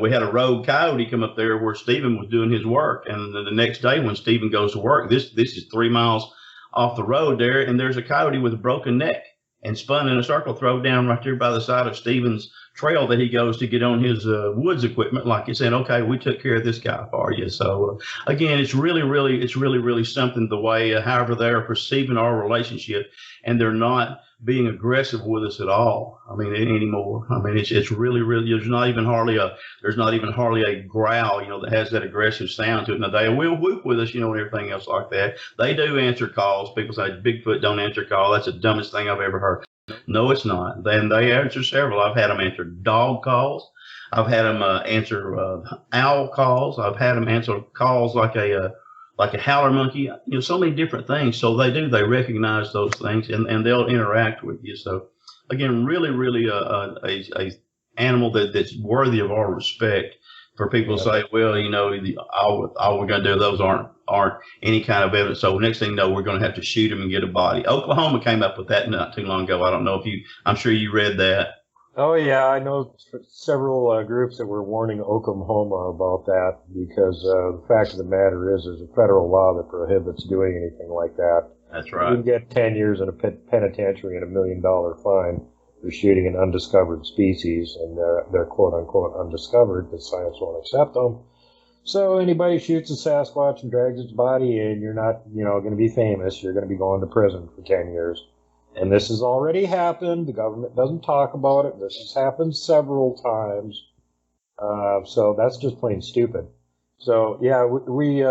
we had a rogue coyote come up there where Stephen was doing his work. And the next day when Stephen goes to work, this is 3 miles off the road there, and there's a coyote with a broken neck and spun in a circle, throw down right there by the side of Stephen's trail that he goes to get on his woods equipment, like he's saying, okay, we took care of this guy for you. So again, it's really something the way, however they're perceiving our relationship, and they're not being aggressive with us at all. I mean, anymore. I mean, it's really, there's not even hardly a growl, that has that aggressive sound to it. Now they will whoop with us, and everything else like that. They do answer calls. People say Bigfoot don't answer calls. That's the dumbest thing I've ever heard. No, it's not. Then they answer several. I've had them answer dog calls. I've had them answer owl calls. I've had them answer calls like a howler monkey, so many different things. So they recognize those things and they'll interact with you. So again, really a animal that's worthy of our respect. For people to say, well, all we're going to do, those aren't any kind of evidence. So next thing you know, we're going to have to shoot them and get a body. Oklahoma came up with that not too long ago. I don't know if I'm sure you read that. Oh, yeah, I know several groups that were warning Oklahoma about that because the fact of the matter is there's a federal law that prohibits doing anything like that. That's right. You can get 10 years in a penitentiary and $1 million fine for shooting an undiscovered species, and they're quote-unquote undiscovered because science won't accept them. So anybody shoots a Sasquatch and drags its body in, you're not, going to be famous. You're going to be going to prison for 10 years. And this has already happened. The government doesn't talk about it. This has happened several times. So that's just plain stupid. So, yeah, we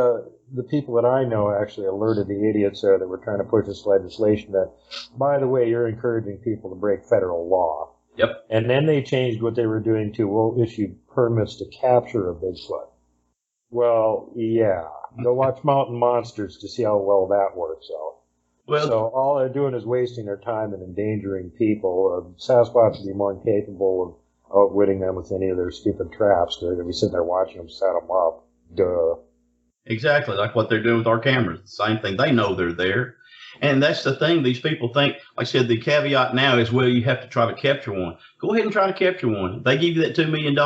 the people that I know actually alerted the idiots that were trying to push this legislation that, by the way, you're encouraging people to break federal law. Yep. And then they changed what they were doing to, we'll issue permits to capture a Bigfoot. Well, yeah. Go watch Mountain Monsters to see how well that works out. Well, so all they're doing is wasting their time and endangering people. Sasquatch would be more incapable of outwitting them with any of their stupid traps. They're going to be sitting there watching them set them up. Duh. Exactly, like what they're doing with our cameras. The same thing. They know they're there. And that's the thing. These people think, like I said, the caveat now is, well, you have to try to capture one. Go ahead and try to capture one. If they give you that $2 million,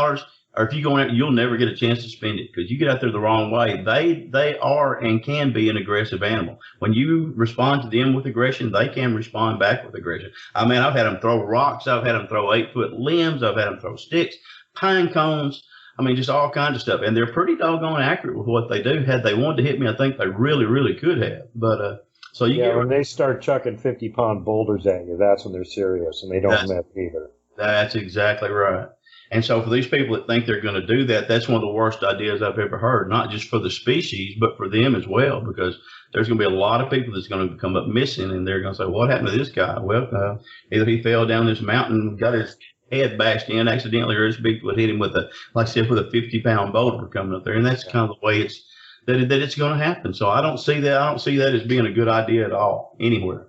or if you go out, you'll never get a chance to spend it because you get out there the wrong way. They are and can be an aggressive animal. When you respond to them with aggression, they can respond back with aggression. I mean, I've had them throw rocks. I've had them throw 8-foot limbs. I've had them throw sticks, pine cones. I mean, just all kinds of stuff. And they're pretty doggone accurate with what they do. Had they wanted to hit me, I think they really, really could have. But so you get, when they start chucking 50-pound boulders at you, that's when they're serious, and they don't miss either. That's exactly right. And so for these people that think they're going to do that, that's one of the worst ideas I've ever heard, not just for the species, but for them as well, because there's going to be a lot of people that's going to come up missing, and they're going to say, what happened to this guy? Well, either he fell down this mountain, got his head bashed in accidentally, or his Bigfoot hit him with a, like I said, with a 50-pound boulder coming up there. And that's kind of the way it's that it's going to happen. So I don't see that. I don't see that as being a good idea at all anywhere.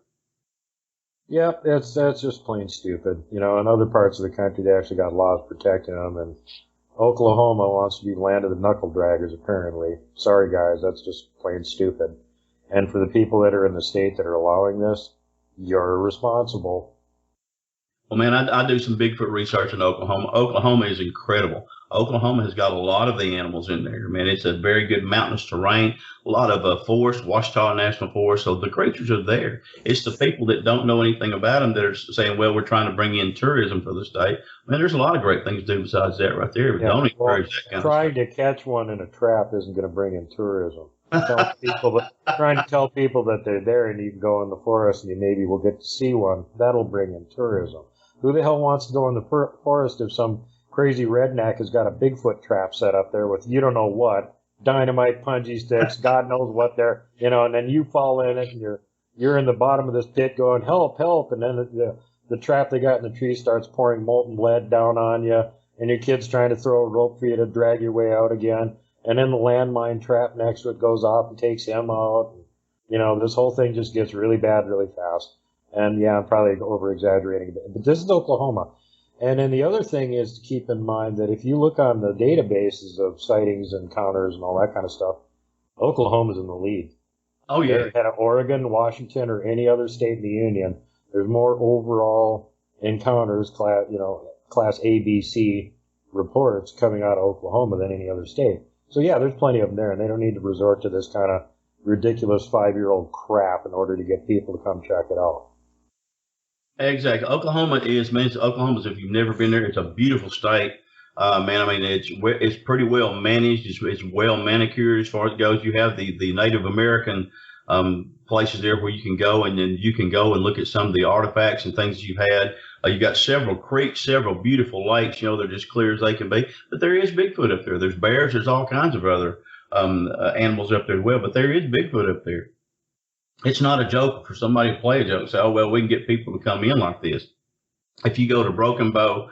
Yeah, that's just plain stupid. You know, in other parts of the country, they actually got laws protecting them, and Oklahoma wants to be land of the knuckle draggers, apparently. Sorry, guys, that's just plain stupid. And for the people that are in the state that are allowing this, you're responsible. Well, man, I do some Bigfoot research in Oklahoma. Oklahoma is incredible. Oklahoma has got a lot of the animals in there, man. It's a very good mountainous terrain, a lot of forest, Ouachita National Forest. So the creatures are there. It's the people that don't know anything about them that are saying, well, we're trying to bring in tourism for the state. Man, there's a lot of great things to do besides that right there. Yeah, Don't encourage that kind of stuff. Trying to catch one in a trap isn't going to bring in tourism. Trying to tell people that they're there and you can go in the forest and you maybe will get to see one, that'll bring in tourism. Who the hell wants to go in the forest if some crazy redneck has got a Bigfoot trap set up there with you don't know what, dynamite, punji sticks, God knows what they're, you know, and then you fall in it and you're in the bottom of this pit going, help, help, and then the trap they got in the tree starts pouring molten lead down on you, and your kid's trying to throw a rope for you to drag your way out again, and then the landmine trap next to it goes off and takes him out. You know, this whole thing just gets really bad really fast. And yeah, I'm probably over-exaggerating a bit. But this is Oklahoma. And then the other thing is to keep in mind that if you look on the databases of sightings, encounters, and all that kind of stuff, Oklahoma's in the lead. Oh, yeah. Kind of Oregon, Washington, or any other state in the union, there's more overall encounters, class A, B, C reports coming out of Oklahoma than any other state. So yeah, there's plenty of them there, and they don't need to resort to this kind of ridiculous 5-year-old crap in order to get people to come check it out. Exactly. Oklahoma is, if you've never been there, it's a beautiful state. Man, I mean, it's pretty well managed. It's well manicured as far as it goes. You have the Native American places there where you can go, and then you can go and look at some of the artifacts and things you've had. You've got several creeks, several beautiful lakes. You know, they're just clear as they can be. But there is Bigfoot up there. There's bears. There's all kinds of other animals up there as well. But there is Bigfoot up there. It's not a joke for somebody to play a joke and say, oh, well, we can get people to come in like this. If you go to Broken Bow,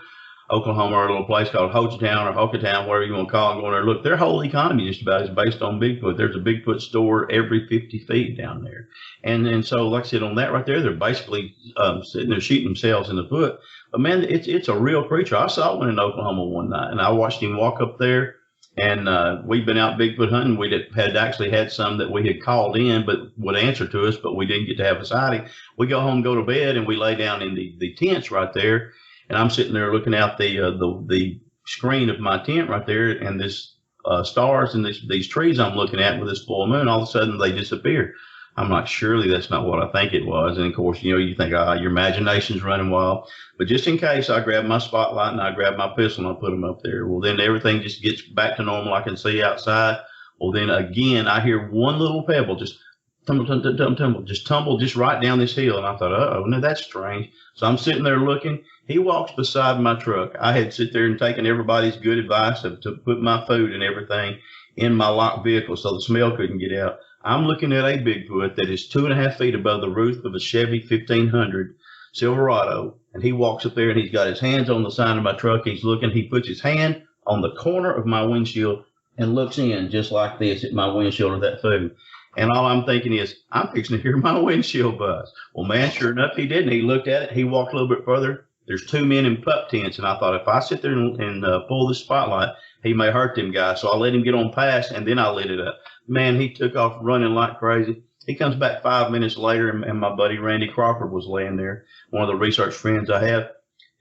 Oklahoma, or a little place called Hochatown or Hochatown, whatever you want to call it, go in there, look, their whole economy just about is based on Bigfoot. There's a Bigfoot store every 50 feet down there. And so, like I said, on that right there, they're basically sitting there shooting themselves in the foot. But, man, it's a real creature. I saw one in Oklahoma one night, and I watched him walk up there. And we'd been out Bigfoot hunting. We had actually had some that we had called in, but would answer to us, but we didn't get to have a sighting. We go home, go to bed, and we lay down in the tents right there. And I'm sitting there looking out the screen of my tent right there, and this stars and these trees I'm looking at with this full moon. All of a sudden, they disappear. I'm like, surely that's not what I think it was. And of course, you know, you think, your imagination's running wild. But just in case, I grab my spotlight and I grab my pistol and I put them up there. Well, then everything just gets back to normal. I can see outside. Well, then again, I hear one little pebble just tumble just right down this hill. And I thought, uh-oh, no, that's strange. So I'm sitting there looking. He walks beside my truck. I had sit there and taken everybody's good advice to put my food and everything in my locked vehicle so the smell couldn't get out. I'm looking at a Bigfoot that is 2.5 feet above the roof of a Chevy 1500, Silverado, and he walks up there and he's got his hands on the side of my truck. He's looking. He puts his hand on the corner of my windshield and looks in just like this at my windshield of that food. And all I'm thinking is, I'm fixing to hear my windshield buzz. Well, man, sure enough, he didn't. He looked at it. He walked a little bit further. There's 2 men in pup tents, and I thought if I sit there and pull the spotlight, he may hurt them guys. So I let him get on past, and then I lit it up. Man, he took off running like crazy. He comes back 5 minutes later, and my buddy Randy Crawford was laying there, one of the research friends I have.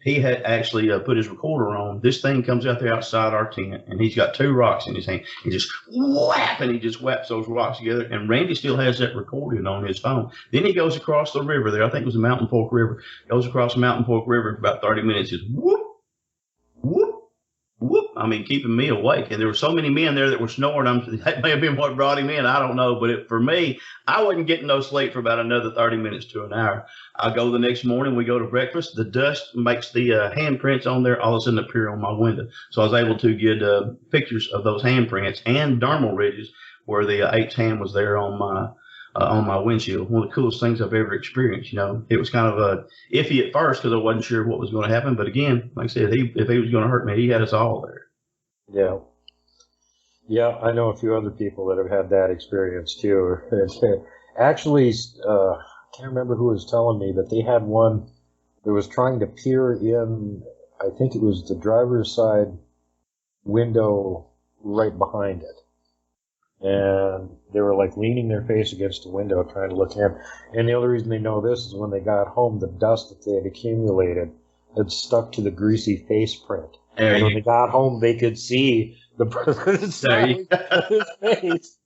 He had actually put his recorder on. This thing comes out there outside our tent, and he's got 2 rocks in his hand. He just whap, and he just whaps those rocks together. And Randy still has that recorded on his phone. Then he goes across the river there. I think it was the Mountain Fork River. Goes across the Mountain Fork River for about 30 minutes. Just whoop, whoop, whoop. I mean, keeping me awake. And there were so many men there that were snoring. That may have been what brought him in. I don't know. But for me, I wasn't getting no sleep for about another 30 minutes to an hour. I go the next morning. We go to breakfast. The dust makes the handprints on there all of a sudden appear on my window. So I was able to get pictures of those handprints and dermal ridges where the ape's hand was there on my windshield. One of the coolest things I've ever experienced. You know, it was kind of iffy at first because I wasn't sure what was going to happen. But again, like I said, if he was going to hurt me, he had us all there. Yeah. Yeah, I know a few other people that have had that experience too. Actually, I can't remember who was telling me, but they had one that was trying to peer in, I think it was the driver's side window right behind it. And they were like leaning their face against the window trying to look in. And the only reason they know this is when they got home, the dust that they had accumulated had stuck to the greasy face print. And when they got home, they could see the person's side of his face.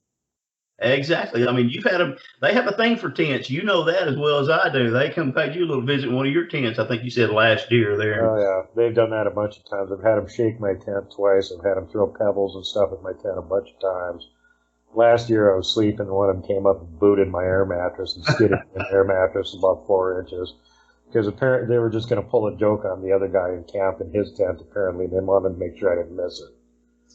Exactly. I mean, you've had them. They have a thing for tents. You know that as well as I do. They come pay you a little visit in one of your tents. I think you said last year there. Oh yeah, they've done that a bunch of times. I've had them shake my tent twice. I've had them throw pebbles and stuff at my tent a bunch of times. Last year I was sleeping, and one of them came up and booted my air mattress and skidded my air mattress about 4 inches. Because apparently they were just going to pull a joke on the other guy in camp in his tent, apparently. They wanted to make sure I didn't miss it.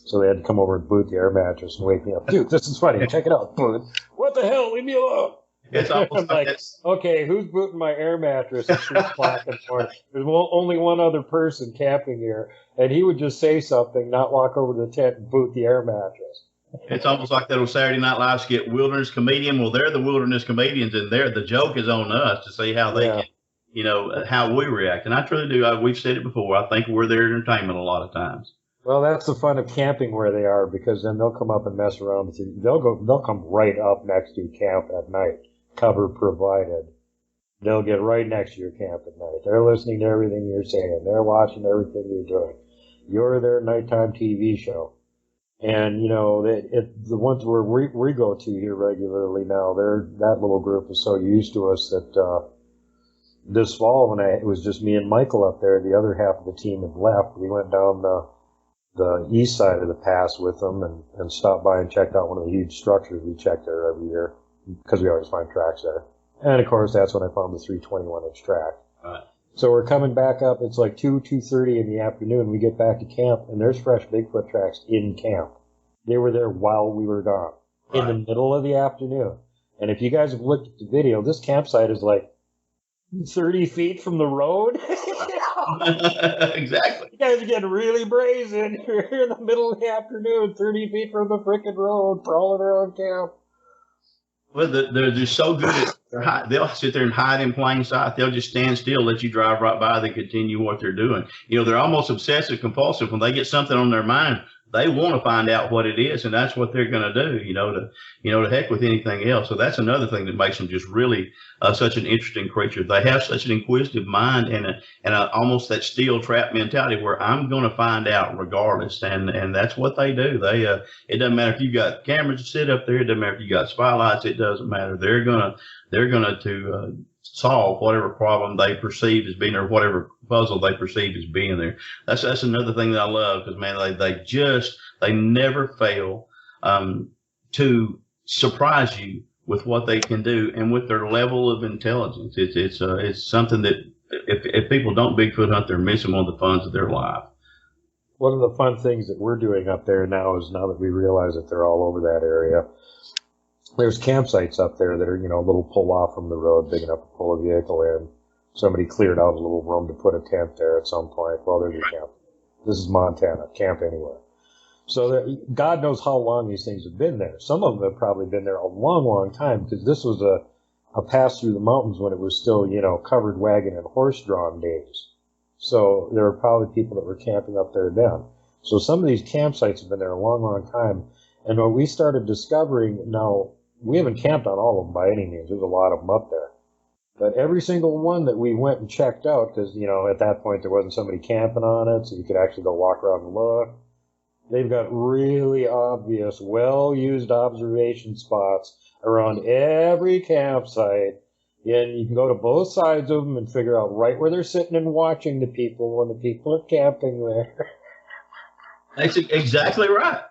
So they had to come over and boot the air mattress and wake me up. Dude, this is funny. Check it out. Boot. What the hell? Leave me alone. It's almost like, okay, who's booting my air mattress at 3 o'clock in the morning? There's only one other person camping here, and he would just say something, not walk over to the tent and boot the air mattress. It's almost like that old Saturday Night Live skit, Wilderness Comedian. Well, they're the wilderness comedians, and the joke is on us to see how they can, you know, how we react. And I truly do. We've said it before. I think we're their entertainment a lot of times. Well, that's the fun of camping where they are, because then they'll come up and mess around with you. They'll come right up next to your camp at night, cover provided. They'll get right next to your camp at night. They're listening to everything you're saying. They're watching everything you're doing. You're their nighttime TV show. And, you know, the ones where we go to here regularly now, that little group is so used to us that this fall, when it was just me and Michael up there, the other half of the team had left. We went down the east side of the pass with them and stopped by and checked out one of the huge structures we check there every year, because we always find tracks there. And, of course, that's when I found the 321-inch track. Right. So we're coming back up. It's like 2:30 in the afternoon. We get back to camp, and there's fresh Bigfoot tracks in camp. They were there while we were gone, in the middle of the afternoon. And if you guys have looked at the video, this campsite is like 30 feet from the road. Exactly. You guys are getting really brazen. You're in the middle of the afternoon, 30 feet from the frickin' road, crawling around camp. Well, they're just so good at they'll sit there and hide in plain sight. They'll just stand still, let you drive right by. They continue what they're doing. You know, they're almost obsessive compulsive. When they get something on their mind, they want to find out what it is, and that's what they're going to do. To heck with anything else. So that's another thing that makes them just really such an interesting creature. They have such an inquisitive mind and almost that steel trap mentality where I'm going to find out regardless, and that's what they do. It doesn't matter if you got cameras to sit up there. It doesn't matter if you got spotlights. It doesn't matter. They're gonna solve whatever problem they perceive as being, or whatever puzzle they perceive as being there. That's another thing that I love, because man, they never fail to surprise you with what they can do and with their level of intelligence. It's something that if people don't Bigfoot hunt, they're missing one of the funs of their life. One of the fun things that we're doing up there now is, now that we realize that they're all over that area, there's campsites up there that are, a little pull off from the road, big enough to pull a vehicle in. somebody cleared out a little room to put a tent there at some point. Well, there's your camp. This is Montana. Camp anywhere. So that, God knows how long these things have been there. Some of them have probably been there a long, long time, because this was a pass through the mountains when it was still, covered wagon and horse-drawn days. So there were probably people that were camping up there then. So some of these campsites have been there a long, long time. And when we started discovering, now, we haven't camped on all of them by any means. There's a lot of them up there. But every single one that we went and checked out, because, at that point there wasn't somebody camping on it, so you could actually go walk around and look. They've got really obvious, well-used observation spots around every campsite. And you can go to both sides of them and figure out right where they're sitting and watching the people when the people are camping there. That's exactly right.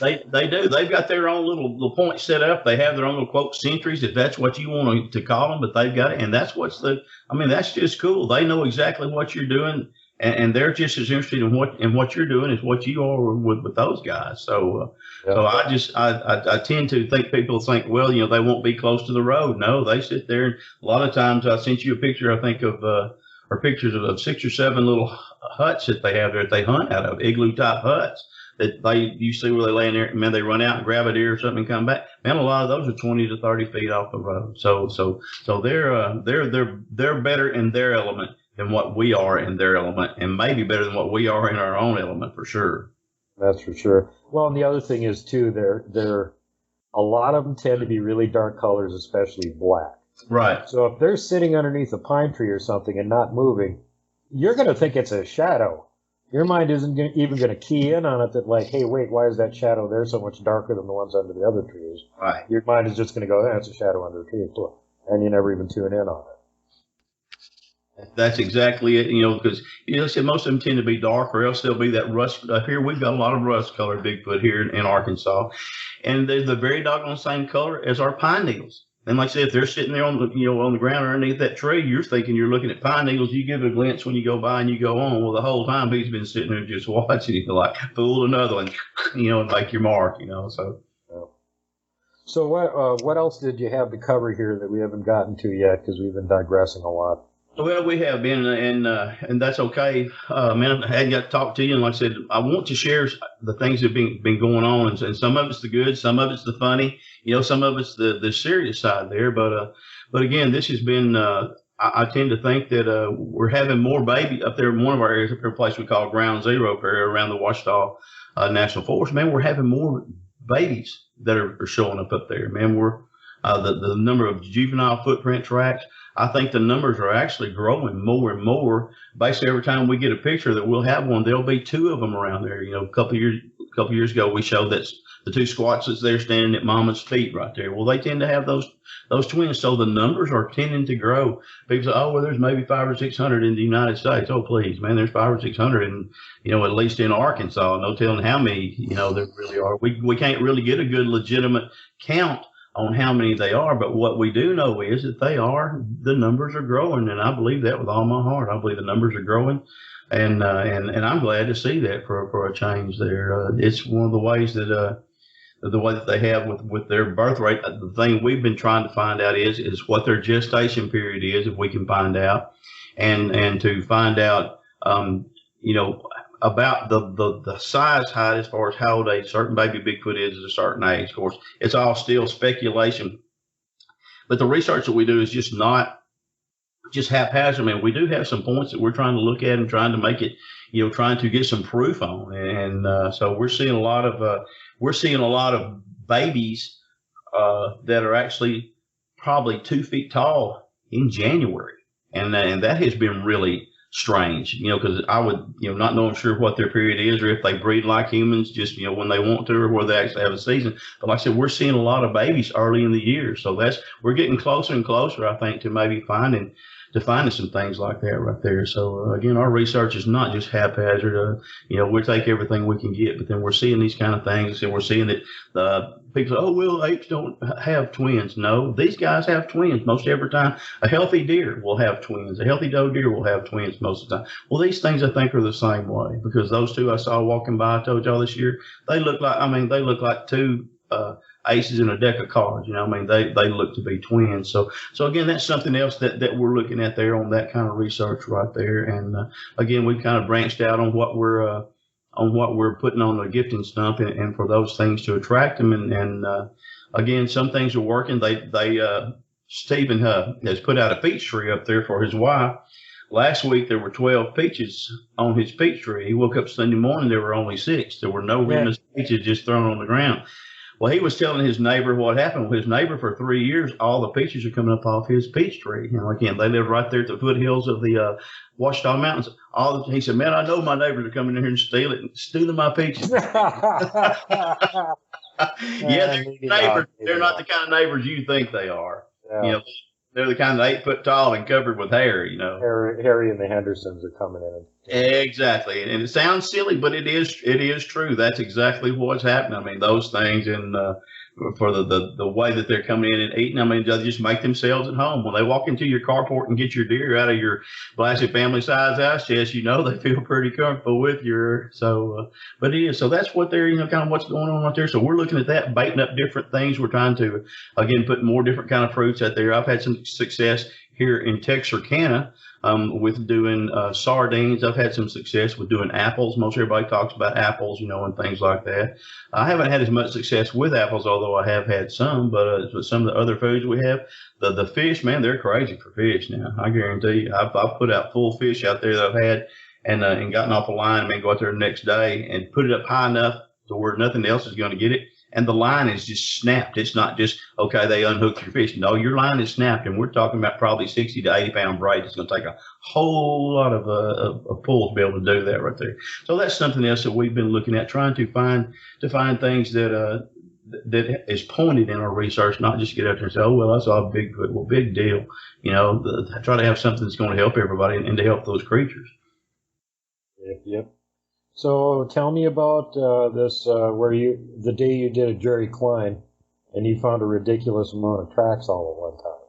They do. They've got their own little points set up. They have their own little quote sentries, if that's what you want to call them, but they've got it. And that's that's just cool. They know exactly what you're doing, and they're just as interested in what you're doing as what you are with those guys. So, so I tend to think people think, well, they won't be close to the road. No, they sit there. And a lot of times I sent you a picture, I think or pictures of 6 or 7 little huts that they have there that they hunt out of, igloo type huts. That you see where they lay in there, man, they run out and grab a deer or something and come back. Man, a lot of those are 20 to 30 feet off the road. So they're better in their element than what we are in their element, and maybe better than what we are in our own element for sure. That's for sure. Well, and the other thing is too, they're a lot of them tend to be really dark colors, especially black. Right. So if they're sitting underneath a pine tree or something and not moving, you're going to think it's a shadow. Your mind isn't even going to key in on it that, like, hey, wait, why is that shadow there so much darker than the ones under the other trees? Right. Your mind is just going to go, that's a shadow under a tree, and you never even tune in on it. That's exactly it, because I said most of them tend to be dark, or else they'll be that rust. Here we've got a lot of rust-colored Bigfoot here in Arkansas, and they're the very doggone same color as our pine needles. And like I said, if they're sitting there on the ground underneath that tree, you're thinking you're looking at pine needles. You give it a glance when you go by and you go on. Well, the whole time he's been sitting there just watching you, like, fool another one, and make your mark, so. So what else did you have to cover here that we haven't gotten to yet, because we've been digressing a lot? Well, we have been, and that's okay. Man, I hadn't got to talk to you, and like I said, I want to share the things that have been going on, and some of it's the good, some of it's the funny, some of it's the serious side there. But again, this has been. I tend to think that we're having more baby up there in one of our areas, up there, a place we call Ground Zero area around the Ouachita National Forest. Man, we're having more babies that are showing up there. Man, we're the number of juvenile footprint tracks. I think the numbers are actually growing more and more. Basically, every time we get a picture that we'll have one, there'll be 2 of them around there. A couple of years ago, we showed that the 2 squats that's there standing at Mama's feet right there. Well, they tend to have those twins, so the numbers are tending to grow. People say, oh, well, there's maybe 500 or 600 in the United States. Oh, please, man, there's 500 or 600, and at least in Arkansas. No telling how many there really are. We can't really get a good legitimate count on how many they are, but what we do know is that the numbers are growing, and I believe that with all my heart. I believe the numbers are growing, and I'm glad to see that for a change there. It's one of the ways that the way that they have with their birth rate. The thing we've been trying to find out is what their gestation period is, if we can find out, and to find out about the size height as far as how old a certain baby Bigfoot is at a certain age. Of course, it's all still speculation, but the research that we do is just not just haphazard. I mean, we do have some points that we're trying to look at and trying to make it, trying to get some proof on, and so we're seeing a lot of babies that are actually probably 2 feet tall in January, and that has been really strange, because I would, not knowing sure what their period is, or if they breed like humans, just, when they want to, or whether they actually have a season. But like I said, we're seeing a lot of babies early in the year. So we're getting closer and closer, I think, to maybe finding some things like that right there. So again, our research is not just haphazard. We take everything we can get, but then we're seeing these kind of things, and we're seeing that people say, oh, well, apes don't have twins. No, these guys have twins most every time. A healthy deer will have twins. A healthy doe deer will have twins most of the time. Well, these things I think are the same way, because those 2 I saw walking by, I told y'all this year, they look like 2 aces in a deck of cards. You know, I mean, they look to be twins. So again, that's something else that we're looking at there on that kind of research right there. And again, we've kind of branched out on what we're putting on the gifting stump, and for those things to attract them. And again, some things are working. Stephen has put out a peach tree up there for his wife. Last week, there were 12 peaches on his peach tree. He woke up Sunday morning, there were only 6. There were no rimless peaches just thrown on the ground. Well, he was telling his neighbor what happened. His neighbor, for 3 years, all the peaches are coming up off his peach tree. You know, again, they live right there at the foothills of the Ouachita Mountains. He said, man, I know my neighbors are coming in here and stealing my peaches. Yeah, they're neighbors. They're not the kind of neighbors you think they are. Yeah. You know, they're the kind of 8 foot tall and covered with hair, you know. Harry and the Hendersons are coming in. Exactly. And it sounds silly, but it is true. That's exactly what's happening. I mean, those things, and for the way that they're coming in and eating, I mean, they just make themselves at home. When they walk into your carport and get your deer out of your blasted family size house chest, you know, they feel pretty comfortable with you. So, but it is. So that's what they're, you know, kind of what's going on right there. So we're looking at that, baiting up different things. We're trying to, again, put more different kind of fruits out there. I've had some success here in Texarkana with doing sardines. I've had some success with doing apples. Most everybody talks about apples, you know, and things like that. I haven't had as much success with apples, although I have had some. But some of the other foods we have, the fish, man, they're crazy for fish now. I guarantee you. I've put out full fish out there that I've had and gotten off the line, man, go out there the next day and put it up high enough to where nothing else is going to get it. And the line is just snapped. It's not just, okay, they unhooked your fish. No, your line is snapped, and we're talking about probably 60 to 80 pound braid. It's going to take a whole lot of pull to be able to do that right there. So that's something else that we've been looking at, trying to find things that is pointed in our research, not just get out there and say, oh, well, I saw a Bigfoot. Well, big deal. You know, try to have something that's going to help everybody and to help those creatures. Yep. So tell me about this, where the day you did a Jerry Klein, and you found a ridiculous amount of tracks all at one time.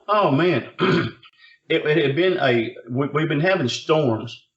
Oh, man. It had been we've been having storms,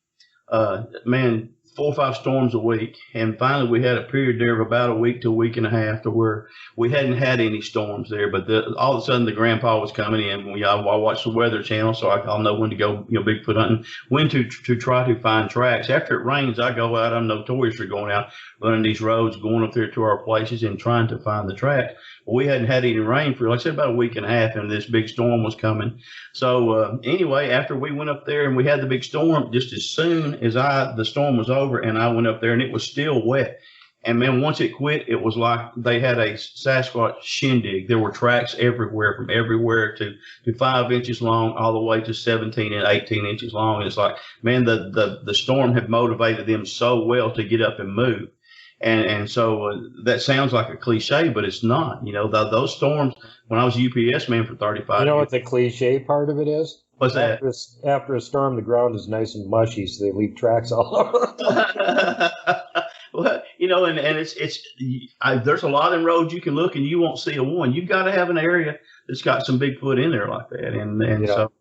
man, 4 or 5 storms a week. And finally we had a period there of about a week to a week and a half to where we hadn't had any storms there. But all of a sudden the grandpa was coming in. I watched the Weather Channel, so I'll know when to go, you know, Bigfoot hunting, when to try to find tracks. After it rains, I go out. I'm notorious for going out, running these roads, going up there to our places and trying to find the tracks. Well, we hadn't had any rain for, like I said, about a week and a half, and this big storm was coming. So anyway, after we went up there and we had the big storm, just as soon as the storm was over and I went up there and it was still wet. And man, once it quit, it was like they had a Sasquatch shindig. There were tracks everywhere, from everywhere to 5 inches long all the way to 17 and 18 inches long. And it's like, man, the storm had motivated them so well to get up and move. And so that sounds like a cliche, but it's not. You know, those storms, when I was a UPS man for 35 years. You know what the cliche part of it is? What's that? After a storm, the ground is nice and mushy, so they leave tracks all over. Well, you know, and there's a lot of roads you can look and you won't see a one. You've got to have an area that's got some Bigfoot in there like that. And so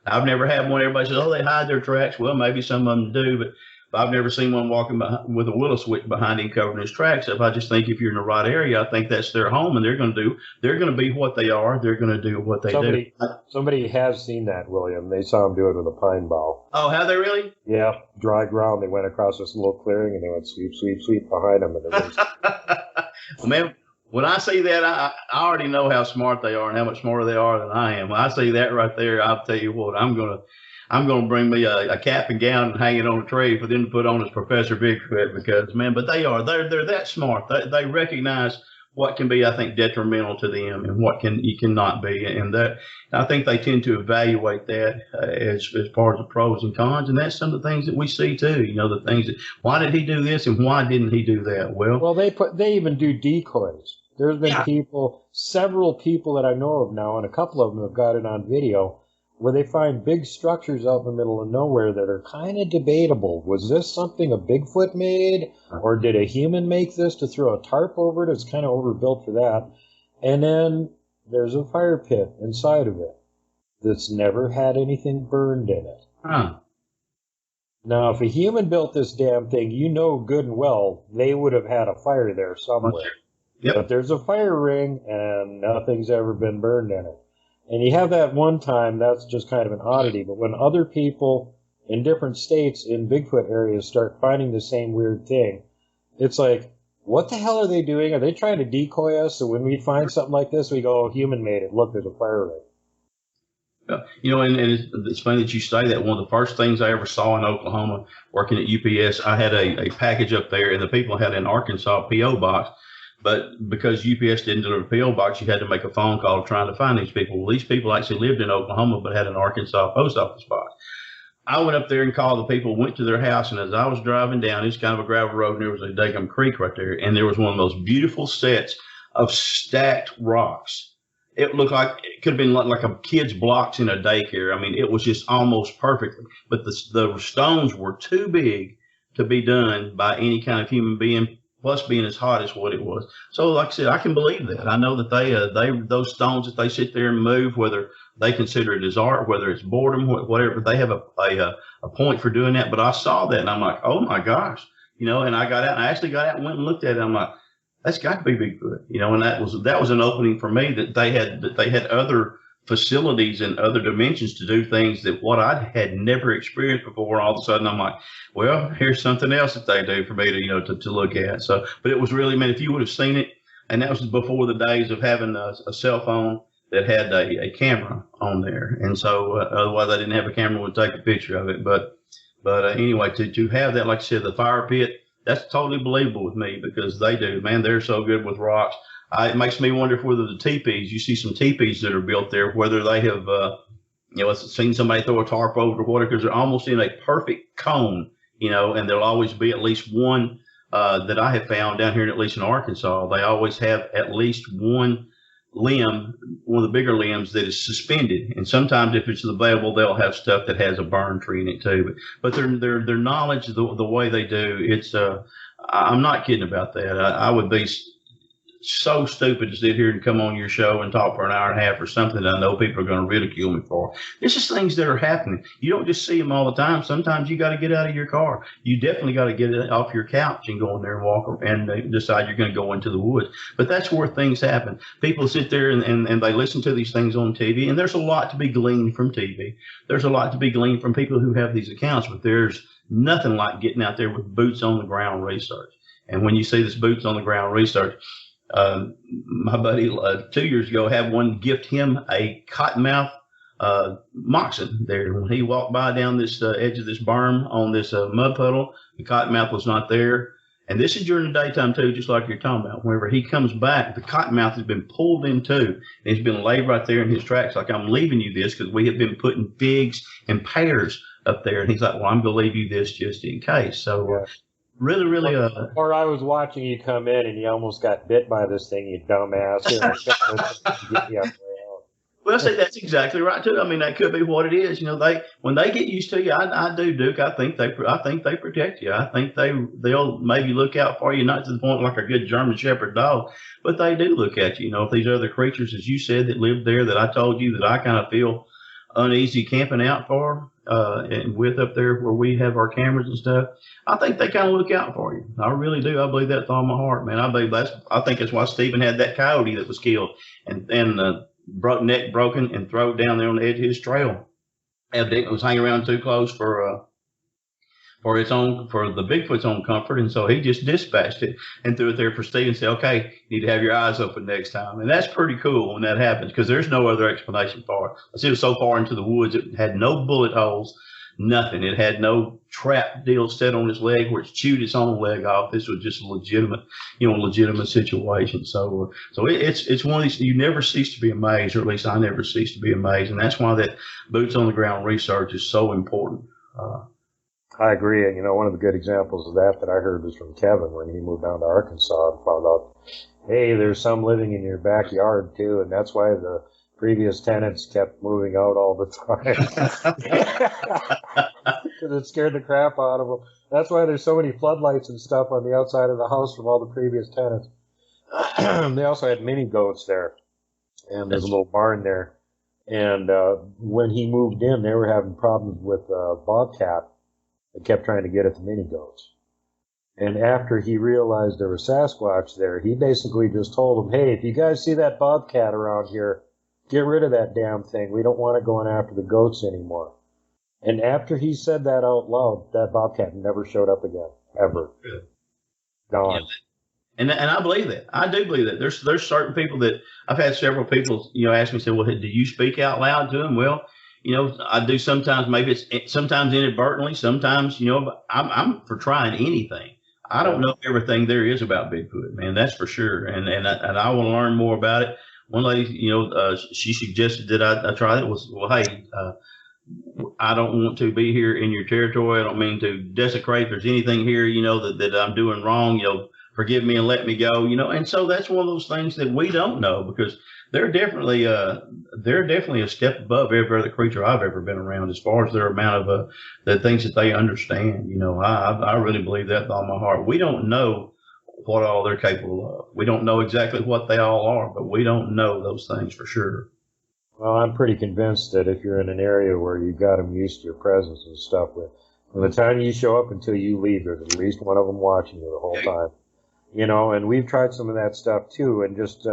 I've never had one. Everybody says, oh, they hide their tracks. Well, maybe some of them do, but I've never seen one walking with a willow switch behind him covering his tracks. I just think if you're in the right area, I think that's their home, and they're going to be what they are. They're going to do what they do. Somebody has seen that, William. They saw him do it with a pine bough. Oh, have they really? Yeah, dry ground. They went across this little clearing, and they went sweep, sweep, sweep behind them. And it was... Well, man, when I see that, I already know how smart they are and how much smarter they are than I am. When I see that right there, I'll tell you what, I'm going to bring me a cap and gown and hang it on a tree for them to put on as Professor Bigfoot, because, man, but they're that smart. They recognize what can be, I think, detrimental to them and what you cannot be. And that, I think they tend to evaluate that as far as the pros and cons. And that's some of the things that we see too. You know, the things that, why did he do this and why didn't he do that? Well, they even do decoys. There's been several people that I know of now, and a couple of them have got it on video, where they find big structures out in the middle of nowhere that are kind of debatable. Was this something a Bigfoot made, or did a human make this to throw a tarp over it? It's kind of overbuilt for that. And then there's a fire pit inside of it that's never had anything burned in it. Huh. Now, if a human built this damn thing, you know good and well they would have had a fire there somewhere. Yep. But there's a fire ring, and nothing's ever been burned in it. And you have that one time, that's just kind of an oddity. But when other people in different states in Bigfoot areas start finding the same weird thing, it's like, what the hell are they doing? Are they trying to decoy us? So when we find something like this, we go, oh, human made it. Look, there's a fire ring. And it's funny that you say that. One of the first things I ever saw in Oklahoma working at UPS, I had a package up there, and the people had an Arkansas P.O. box. But because UPS didn't deliver a P.O. box, you had to make a phone call trying to find these people. Well, these people actually lived in Oklahoma but had an Arkansas post office box. I went up there and called the people, went to their house, and as I was driving down, it's kind of a gravel road, and there was a daggum creek right there, and there was one of the most beautiful sets of stacked rocks. It looked like it could have been like a kid's blocks in a daycare. I mean, it was just almost perfectly. But the stones were too big to be done by any kind of human being, plus being as hot as what it was. So, like I said, I can believe that. I know that they those stones that they sit there and move, whether they consider it as art, whether it's boredom, whatever, they have a point for doing that. But I saw that, and I'm like, oh my gosh, and I got out, and I actually got out and went and looked at it. I'm like, that's got to be Bigfoot, and that was an opening for me that they had other facilities and other dimensions to do things that what I had never experienced before. All of a sudden, I'm like, well, here's something else that they do for me to look at. So, but it was really, man, if you would have seen it, and that was before the days of having a cell phone that had a camera on there, and so otherwise I didn't have a camera, would take a picture of it. But anyway, to have that, like I said, the fire pit. That's totally believable with me because they do, man. They're so good with rocks. It makes me wonder if whether the teepees, you see some teepees that are built there, whether they have, seen somebody throw a tarp over the water because they're almost in a perfect cone, and there'll always be at least one that I have found down here, at least in Arkansas. They always have at least one limb, one of the bigger limbs that is suspended. And sometimes if it's available, they'll have stuff that has a burn tree in it too. But their knowledge, the way they do, it's I'm not kidding about that. I would be so stupid to sit here and come on your show and talk for an hour and a half or something that I know people are going to ridicule me for. It's just things that are happening. You don't just see them all the time. Sometimes you got to get out of your car. You definitely got to get it off your couch and go in there and walk and decide you're going to go into the woods. But that's where things happen. People sit there and they listen to these things on TV, and there's a lot to be gleaned from TV. There's a lot to be gleaned from people who have these accounts, but there's nothing like getting out there with boots on the ground research. And when you see this boots on the ground research, my buddy 2 years ago had one gift him a cottonmouth moccasin there. When he walked by down this edge of this berm on this mud puddle, the cottonmouth was not there. And this is during the daytime too, just like you're talking about. Whenever he comes back, the cottonmouth has been pulled in two, and he's been laid right there in his tracks. Like, I'm leaving you this because we have been putting figs and pears up there. And he's like, well, I'm going to leave you this just in case. So really. Or I was watching you come in and you almost got bit by this thing, you dumbass. Well, see, that's exactly right too. I mean, that could be what it is. When they get used to you, I do, Duke. I think they protect you. I think they'll maybe look out for you, not to the point like a good German Shepherd dog, but they do look at you. If these other creatures, as you said, that live there, that I told you that I kind of feel uneasy camping out for, and with up there where we have our cameras and stuff, I think they kind of look out for you. I really do. I believe that with all my heart, man. I think that's why Stephen had that coyote that was killed and neck broken and thrown down there on the edge of his trail. Evidently was hanging around too close for the Bigfoot's own comfort, and so he just dispatched it and threw it there for Steve and said, okay, you need to have your eyes open next time. And that's pretty cool when that happens because there's no other explanation for it. It was so far into the woods, it had no bullet holes, nothing. It had no trap deal set on his leg where it's chewed its own leg off. This was just a legitimate situation. So it's one of these, you never cease to be amazed, or at least I never cease to be amazed. And that's why that boots on the ground research is so important. I agree. And, one of the good examples of that I heard was from Kevin when he moved down to Arkansas and found out, hey, there's some living in your backyard too. And that's why the previous tenants kept moving out all the time. Because it scared the crap out of them. That's why there's so many floodlights and stuff on the outside of the house from all the previous tenants. They also had mini goats there. And there's a little barn there. And when he moved in, they were having problems with bobcat. They kept trying to get at the mini goats. And after he realized there was Sasquatch there, he basically just told them, hey, if you guys see that bobcat around here, get rid of that damn thing. We don't want it going after the goats anymore. And after he said that out loud, that bobcat never showed up again, ever. Really? Gone. Yeah. And I believe that. I do believe that. There's certain people that I've had several people, ask me, say, well, do you speak out loud to them? Well, I do sometimes. Maybe it's sometimes inadvertently. Sometimes, I'm for trying anything. I don't know everything there is about Bigfoot, man. That's for sure. And I want to learn more about it. One lady, she suggested that I try it. Was, well, hey, I don't want to be here in your territory. I don't mean to desecrate. If there's anything here, that I'm doing wrong, forgive me and let me go, and so that's one of those things that we don't know, because they're definitely a step above every other creature I've ever been around as far as their amount of the things that they understand. I really believe that with all my heart. We don't know what all they're capable of. We don't know exactly what they all are, but we don't know those things for sure. Well, I'm pretty convinced that if you're in an area where you've got them used to your presence and stuff, from the time you show up until you leave, there's at least one of them watching you the whole time. And we've tried some of that stuff too. And just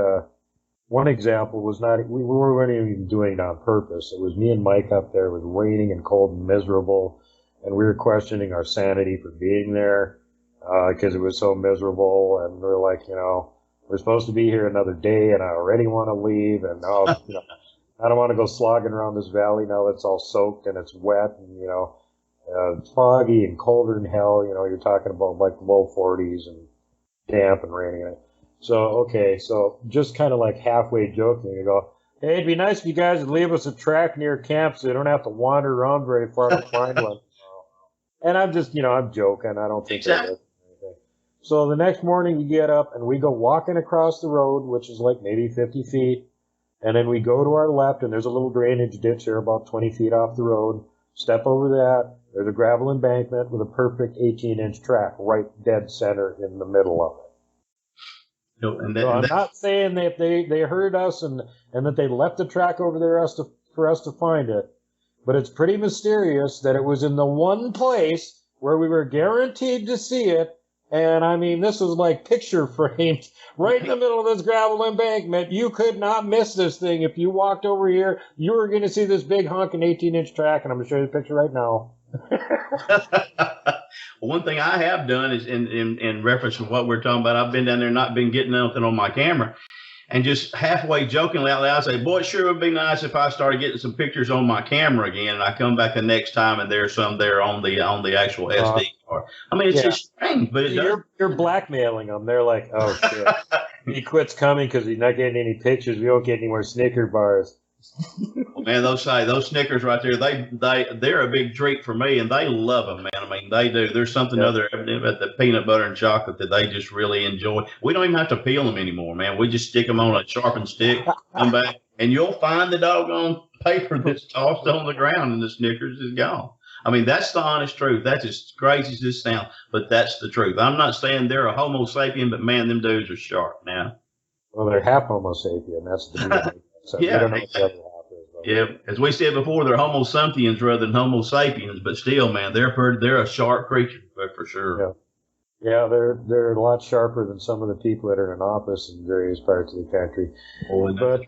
one example was we weren't even doing it on purpose. It was me and Mike up there. It was raining and cold and miserable, and we were questioning our sanity for being there because it was so miserable. And we were like, we're supposed to be here another day, and I already want to leave. And I don't want to go slogging around this valley now that it's all soaked and it's wet and foggy and colder than hell. You're talking about like low 40s and damp and raining. So just kind of like halfway joking, you go, hey, it'd be nice if you guys would leave us a track near camp so you don't have to wander around very far to find one. And I'm just, I'm joking. I don't think exactly. Anything. So the next morning we get up and we go walking across the road, which is like maybe 50 feet. And then we go to our left, and there's a little drainage ditch there about 20 feet off the road. Step over that. There's a gravel embankment with a perfect 18-inch track right dead center in the middle of it. So I'm not saying that they heard us and that they left the track over there for us to find it, but it's pretty mysterious that it was in the one place where we were guaranteed to see it. And I mean, this was like picture framed right in the middle of this gravel embankment. You could not miss this thing. If you walked over here, you were going to see this big honking 18-inch track, and I'm going to show you the picture right now. One thing I have done is in reference to what we're talking about, I've been down there, not been getting nothing on my camera, and just halfway jokingly out loud say, boy, it sure would be nice if I started getting some pictures on my camera again. And I come back the next time and there's some there on the actual SD card. I mean, it's just strange, but you're blackmailing them. They're like, oh shit, he quits coming because he's not getting any pictures. We don't get any more Snicker bars. Well, man, those Snickers right there, they're a big treat for me, and they love them, man. I mean, they do. There's something other about the peanut butter and chocolate that they just really enjoy. We don't even have to peel them anymore, man. We just stick them on a sharpened stick, come back, and you'll find the doggone paper that's tossed on the ground, and the Snickers is gone. I mean, that's the honest truth. That's as crazy as this sounds, but that's the truth. I'm not saying they're a Homo sapien, but man, them dudes are sharp now. Well, they're half Homo sapien. That's the beauty. So yeah, don't know what the other half is, yeah. As we said before, they're Homo sapiens rather than Homo sapiens, but still, man, they're a sharp creature, for sure. Yeah, they're a lot sharper than some of the people that are in office in various parts of the country. Oh, but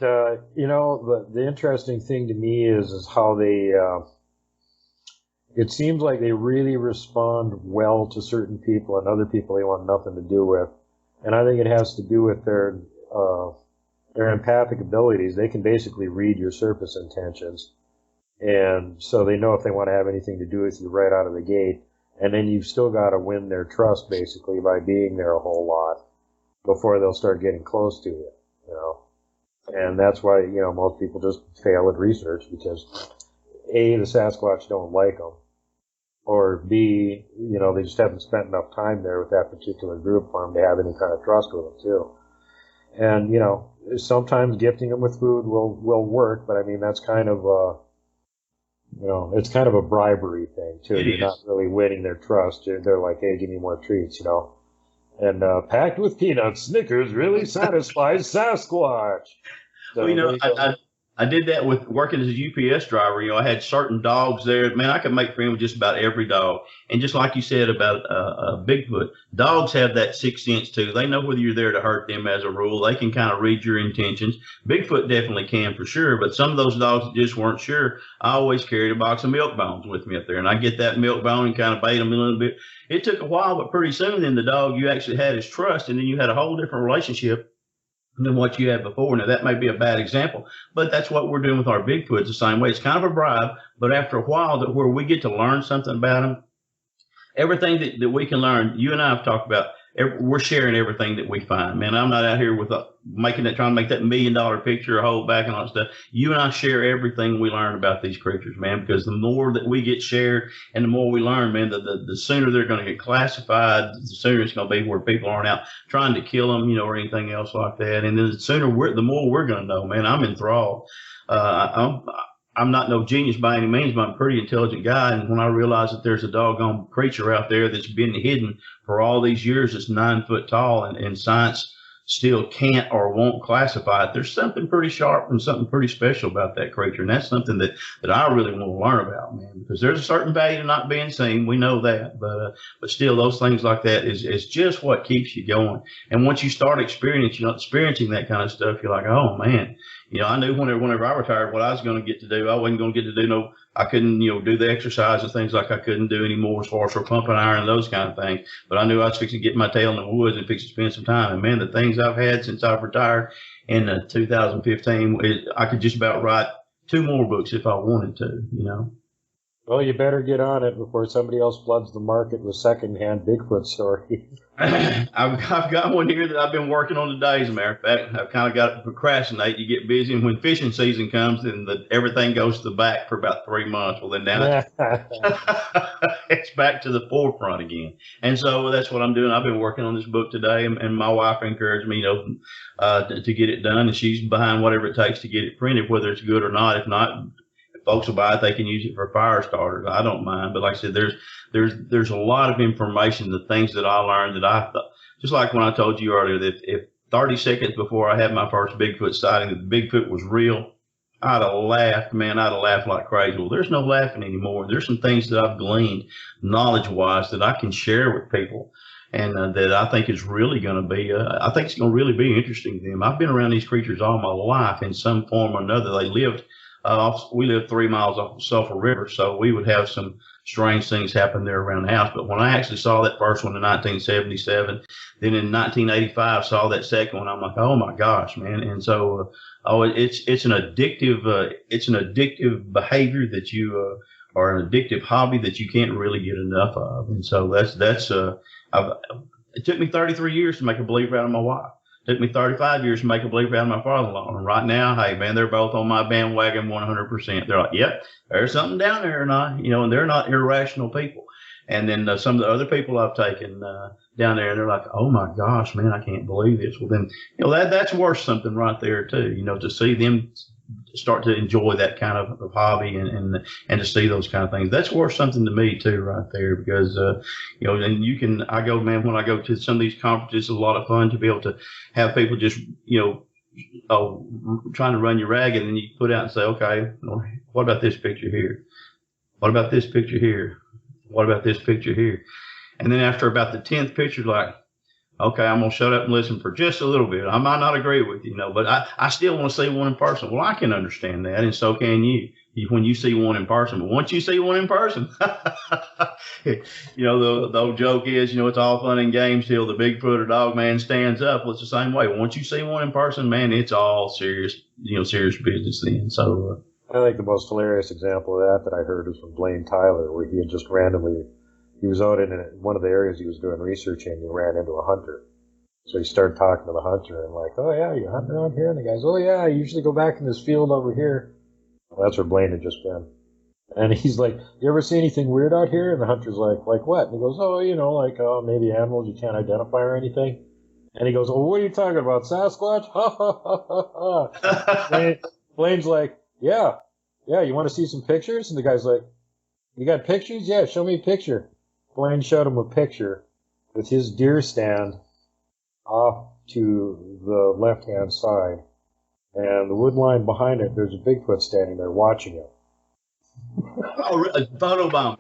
the interesting thing to me is how they. It seems like they really respond well to certain people, and other people they want nothing to do with. And I think it has to do with their empathic abilities. They can basically read your surface intentions. And so they know if they want to have anything to do with you right out of the gate. And then you've still got to win their trust, basically, by being there a whole lot before they'll start getting close to you, And that's why, most people just fail at research because, A, the Sasquatch don't like them, or B, they just haven't spent enough time there with that particular group for them to have any kind of trust with them, too. And, sometimes gifting them with food will work, but I mean, that's kind of, it's kind of a bribery thing, too. You're not really winning their trust. They're like, hey, give me more treats, And packed with peanuts, Snickers really satisfies Sasquatch. So well, I did that with working as a UPS driver. I had certain dogs there. Man, I could make friends with just about every dog. And just like you said about Bigfoot, dogs have that sixth sense too. They know whether you're there to hurt them as a rule. They can kind of read your intentions. Bigfoot definitely can for sure. But some of those dogs that just weren't sure, I always carried a box of milk bones with me up there. And I get that milk bone and kind of bait them a little bit. It took a while, but pretty soon then the dog you actually had his trust. And then you had a whole different relationship than what you had before. Now, that may be a bad example, but that's what we're doing with our Bigfoots the same way. It's kind of a bribe, but after a while, that where we get to learn something about them, everything that we can learn, you and I have talked about, we're sharing everything that we find. Man, I'm not out here with trying to make that $1 million picture, hold back and all that stuff. You and I share everything we learn about these creatures, man, because the more that we get shared and the more we learn, man, the sooner they're going to get classified, the sooner it's going to be where people aren't out trying to kill them, or anything else like that. And then the more we're going to know, man. I'm enthralled. I'm not no genius by any means, but I'm a pretty intelligent guy. And when I realize that there's a doggone creature out there that's been hidden for all these years, that's 9 foot tall, and science still can't or won't classify it, there's something pretty sharp and something pretty special about that creature. And that's something that I really want to learn about, man, because there's a certain value to not being seen. We know that, but still those things like that is just what keeps you going. And once you start experiencing that kind of stuff, you're like, oh man, I knew whenever I retired what I was going to get to do. I wasn't going to get to do I couldn't, do the exercise and things like I couldn't do anymore as far as for pumping iron and those kind of things. But I knew I was fixing to get my tail in the woods and fixing to spend some time. And man, the things I've had since I've retired in 2015, I could just about write 2 more books if I wanted to, Well, you better get on it before somebody else floods the market with secondhand Bigfoot stories. I've got one here that I've been working on today. As a matter of fact, I've kind of got to procrastinate. You get busy, and when fishing season comes, then everything goes to the back for about 3 months. Well, then now it's back to the forefront again. And so that's what I'm doing. I've been working on this book today, and my wife encouraged me, to get it done, and she's behind whatever it takes to get it printed, whether it's good or not. If not, folks will buy it, they can use it for fire starters. I don't mind. But like I said, there's a lot of information, the things that I learned that I thought, just like when I told you earlier that if 30 seconds before I had my first Bigfoot sighting that the Bigfoot was real, I'd have laughed, man. I'd have laughed like crazy. Well, there's no laughing anymore. There's some things that I've gleaned knowledge-wise that I can share with people, and that I think is really going to be, I think it's going to really be interesting to them. I've been around these creatures all my life in some form or another. We lived 3 miles off the Sulphur River, so we would have some strange things happen there around the house. But when I actually saw that first one in 1977, then in 1985 saw that second one, I'm like, oh my gosh, man! And so, it's an addictive behavior that you or an addictive hobby that you can't really get enough of. And so it took me 33 years to make a believer out of my wife. Took me 35 years to make a believer out of my father-in-law. And right now, hey, man, they're both on my bandwagon 100%. They're like, yep, there's something down there. And they're not irrational people. And then some of the other people I've taken down there, and they're like, oh, my gosh, man, I can't believe this. Well, then, that's worth something right there, too, to see them start to enjoy that kind of hobby and to see those kind of things. That's worth something to me too, right there, because, and when I go to some of these conferences, it's a lot of fun to be able to have people just, trying to run you ragged, and you put out and say, okay, what about this picture here? What about this picture here? What about this picture here? And then after about the 10th picture, like, okay, I'm going to shut up and listen for just a little bit. I might not agree with you, but I still want to see one in person. Well, I can understand that, and so can you when you see one in person. But once you see one in person, the old joke is, it's all fun and games till the Bigfoot or dog man stands up. Well, it's the same way. Once you see one in person, man, it's all serious, serious business then. So I think the most hilarious example of that I heard was from Blaine Tyler, where he had just randomly, he was out in one of the areas he was doing research in, and he ran into a hunter. So he started talking to the hunter and like, oh yeah, you hunting around here? And the guy's, oh yeah, I usually go back in this field over here. Well, that's where Blaine had just been. And he's like, you ever see anything weird out here? And the hunter's like what? And he goes, oh, maybe animals you can't identify or anything. And he goes, oh, what are you talking about, Sasquatch? Ha ha ha ha ha. Blaine's like, yeah, you want to see some pictures? And the guy's like, you got pictures? Yeah, show me a picture. Blaine showed him a picture with his deer stand off to the left-hand side. And the wood line behind it, there's a Bigfoot standing there watching him. Oh, a photo bomb.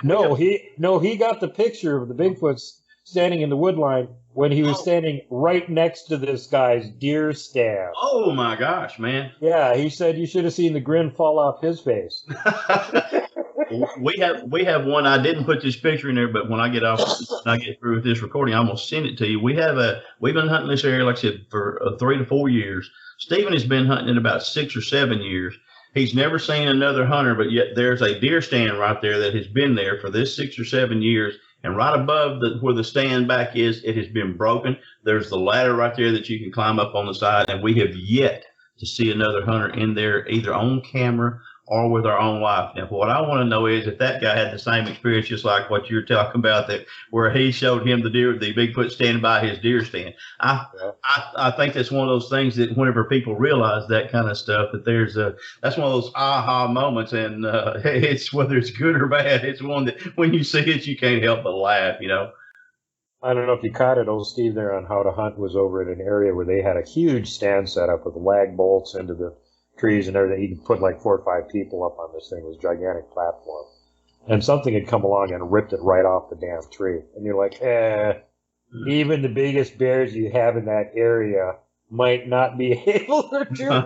No, he got the picture of the Bigfoot standing in the wood line when he was standing right next to this guy's deer stand. Oh my gosh, man. Yeah, he said you should have seen the grin fall off his face. we have one. I didn't put this picture in there, but when I get through with this recording, I'm gonna send it to you. We've been hunting this area, like I said, for 3 to 4 years. Stephen has been hunting in about 6 or 7 years. He's never seen another hunter, but yet there's a deer stand right there that has been there for this 6 or 7 years. And right above where the stand back is, it has been broken. There's the ladder right there that you can climb up on the side, and we have yet to see another hunter in there, either on camera or with our own life. Now, what I want to know is if that guy had the same experience, just like what you're talking about, that where he showed him the Bigfoot standing by his deer stand. I think that's one of those things that whenever people realize that kind of stuff, that that's one of those aha moments, and it's whether it's good or bad, it's one that when you see it, you can't help but laugh, you know. I don't know if you caught it, old Steve there on How to Hunt was over in an area where they had a huge stand set up with lag bolts into the trees and everything. You could put like 4 or 5 people up on this thing. It was a gigantic platform. And something had come along and ripped it right off the damn tree. And you're like, even the biggest bears you have in that area might not be able to do it.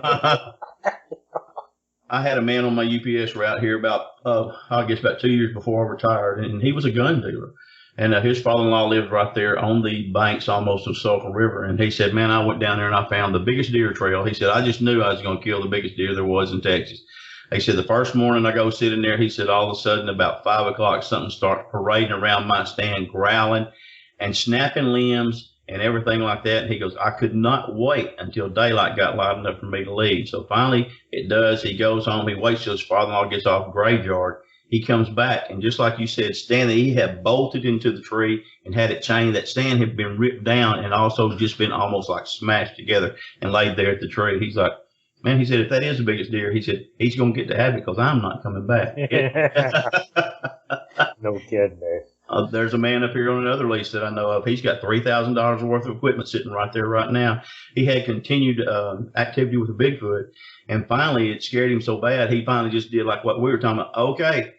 I had a man on my UPS route here about 2 years before I retired, and he was a gun dealer. And his father-in-law lived right there on the banks almost of Sulphur River. And he said, man, I went down there and I found the biggest deer trail. He said, I just knew I was going to kill the biggest deer there was in Texas. He said, the first morning I go sit in there, he said, all of a sudden about 5 o'clock, something starts parading around my stand, growling and snapping limbs and everything like that. And he goes, I could not wait until daylight got light enough for me to leave. So finally it does. He goes home. He waits till his father-in-law gets off graveyard. He comes back, and just like you said, standing, he had bolted into the tree and had it chained. That stand had been ripped down and also just been almost like smashed together and laid there at the tree. He's like, man, he said, if that is the biggest deer, he said, he's going to get to have it because I'm not coming back. No kidding, man. There's a man up here on another lease that I know of. He's got $3,000 worth of equipment sitting right there right now. He had continued activity with the Bigfoot, and finally it scared him so bad, he finally just did like what we were talking about. Okay,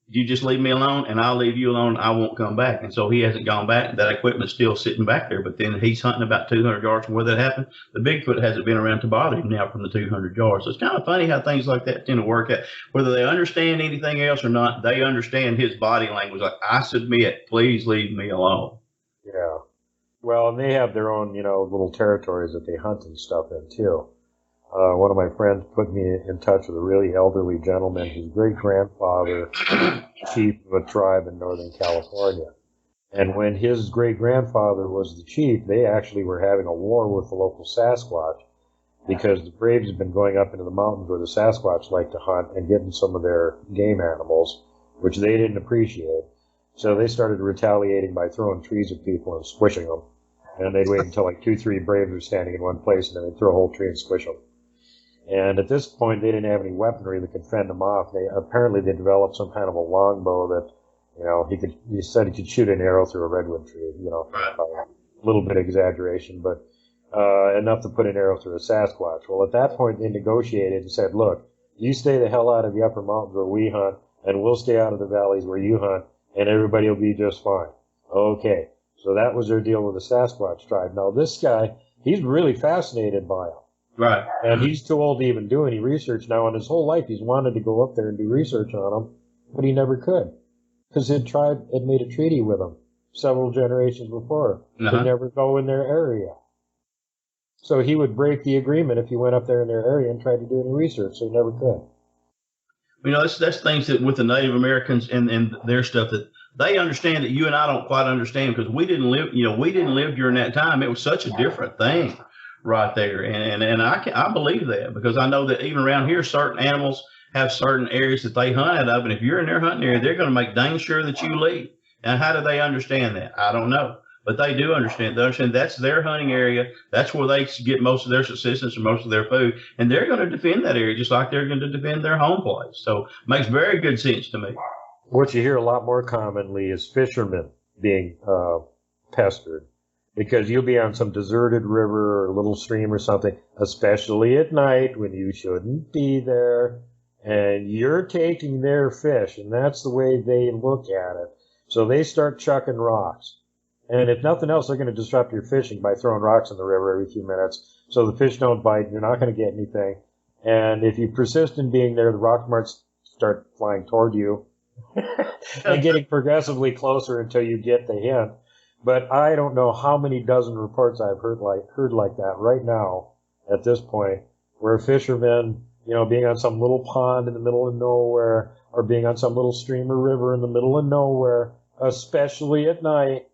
you just leave me alone, and I'll leave you alone. I won't come back. And so he hasn't gone back. That equipment's still sitting back there, but then he's hunting about 200 yards from where that happened. The Bigfoot hasn't been around to bother him now from the 200 yards. So it's kind of funny how things like that tend to work out. Whether they understand anything else or not, they understand his body language. Like, I submit, please leave me alone. Yeah. Well, and they have their own, little territories that they hunt and stuff in, too. One of my friends put me in touch with a really elderly gentleman. His great-grandfather, chief of a tribe in Northern California. And when his great-grandfather was the chief, they actually were having a war with the local Sasquatch because the Braves had been going up into the mountains where the Sasquatch like to hunt and getting some of their game animals, which they didn't appreciate. So they started retaliating by throwing trees at people and squishing them. And they'd wait until like 2-3 Braves were standing in one place, and then they'd throw a whole tree and squish them. And at this point, they didn't have any weaponry that could fend them off. They developed some kind of a longbow that, he said he could shoot an arrow through a redwood tree, a little bit of exaggeration, but enough to put an arrow through a Sasquatch. Well, at that point, they negotiated and said, look, you stay the hell out of the upper mountains where we hunt, and we'll stay out of the valleys where you hunt, and everybody will be just fine. Okay, so that was their deal with the Sasquatch tribe. Now, this guy, he's really fascinated by them. Right. And he's too old to even do any research now. In his whole life, he's wanted to go up there and do research on them, but he never could. Because his tribe had made a treaty with him several generations before to never go in their area. So he would break the agreement if he went up there in their area and tried to do any research, so he never could. That's things that with the Native Americans and their stuff that they understand that you and I don't quite understand because we didn't live during that time. It was such a different thing. Right there, and I believe that because I know that even around here, certain animals have certain areas that they hunt out of, and if you're in their hunting area, they're going to make dang sure that you leave. And how do they understand that? I don't know, but they do understand. They understand that's their hunting area. That's where they get most of their subsistence and most of their food, and they're going to defend that area just like they're going to defend their home place. So it makes very good sense to me. What you hear a lot more commonly is fishermen being pestered. because you'll be on some deserted river or little stream or something, especially at night when you shouldn't be there, and you're taking their fish, and that's the way they look at it. So they start chucking rocks. And if nothing else, they're going to disrupt your fishing by throwing rocks in the river every few minutes. So the fish don't bite, you're not going to get anything. And if you persist in being there, the rock marks start flying toward you and getting progressively closer until you get the hint. But I don't know how many dozen reports I've heard like that right now at this point, where fishermen, being on some little pond in the middle of nowhere, or being on some little stream or river in the middle of nowhere, especially at night,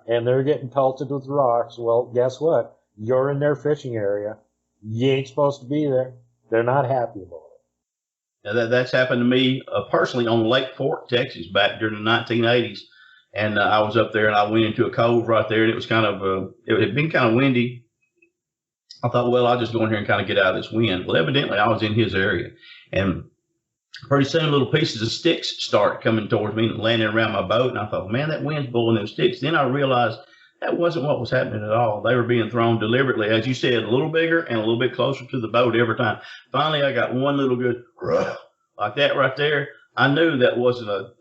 and they're getting pelted with rocks. Well, guess what? You're in their fishing area. You ain't supposed to be there. They're not happy about it. Now that's happened to me personally on Lake Fork, Texas, back during the 1980s. And I was up there, and I went into a cove right there, and it was it had been kind of windy. I thought, well, I'll just go in here and kind of get out of this wind. Well, evidently, I was in his area, and pretty soon little pieces of sticks start coming towards me and landing around my boat. And I thought, man, that wind's blowing them sticks. Then I realized that wasn't what was happening at all. They were being thrown deliberately, as you said, a little bigger and a little bit closer to the boat every time. Finally, I got one little good like that right there. I knew that wasn't a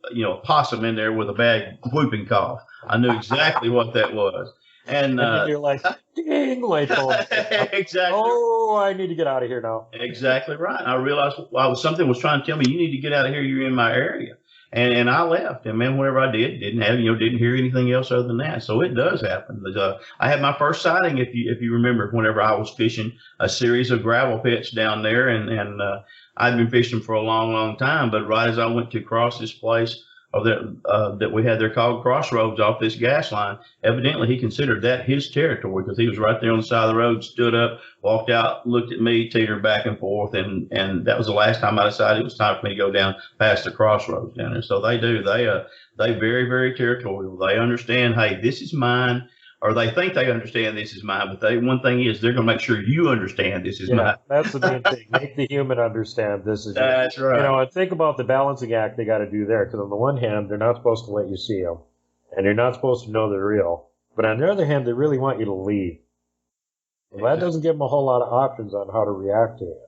possum in there with a bad whooping cough. I knew exactly what that was. And you're like, ding, light bulb. Exactly. Oh, I need to get out of here now. Exactly right. I realized something was trying to tell me, you need to get out of here. You're in my area. And I left. And man, whatever I did, didn't hear anything else other than that. So it does happen. But, I had my first sighting, if you remember, whenever I was fishing a series of gravel pits down there, and I'd been fishing for a long, long time. But right as I went to cross this place that we had there called Crossroads off this gas line, evidently he considered that his territory, because he was right there on the side of the road, stood up, walked out, looked at me, teetered back and forth, and that was the last time I decided it was time for me to go down past the crossroads down there. So they do. They very, very territorial. They understand, hey, this is mine. Or they think they understand this is mine, but one thing is they're going to make sure you understand this is mine. That's the main thing. Make the human understand this is That's yours. right. And think about the balancing act they got to do there, because on the one hand, they're not supposed to let you see them, and you're not supposed to know they're real. But on the other hand, they really want you to leave. Well, that doesn't give them a whole lot of options on how to react to it.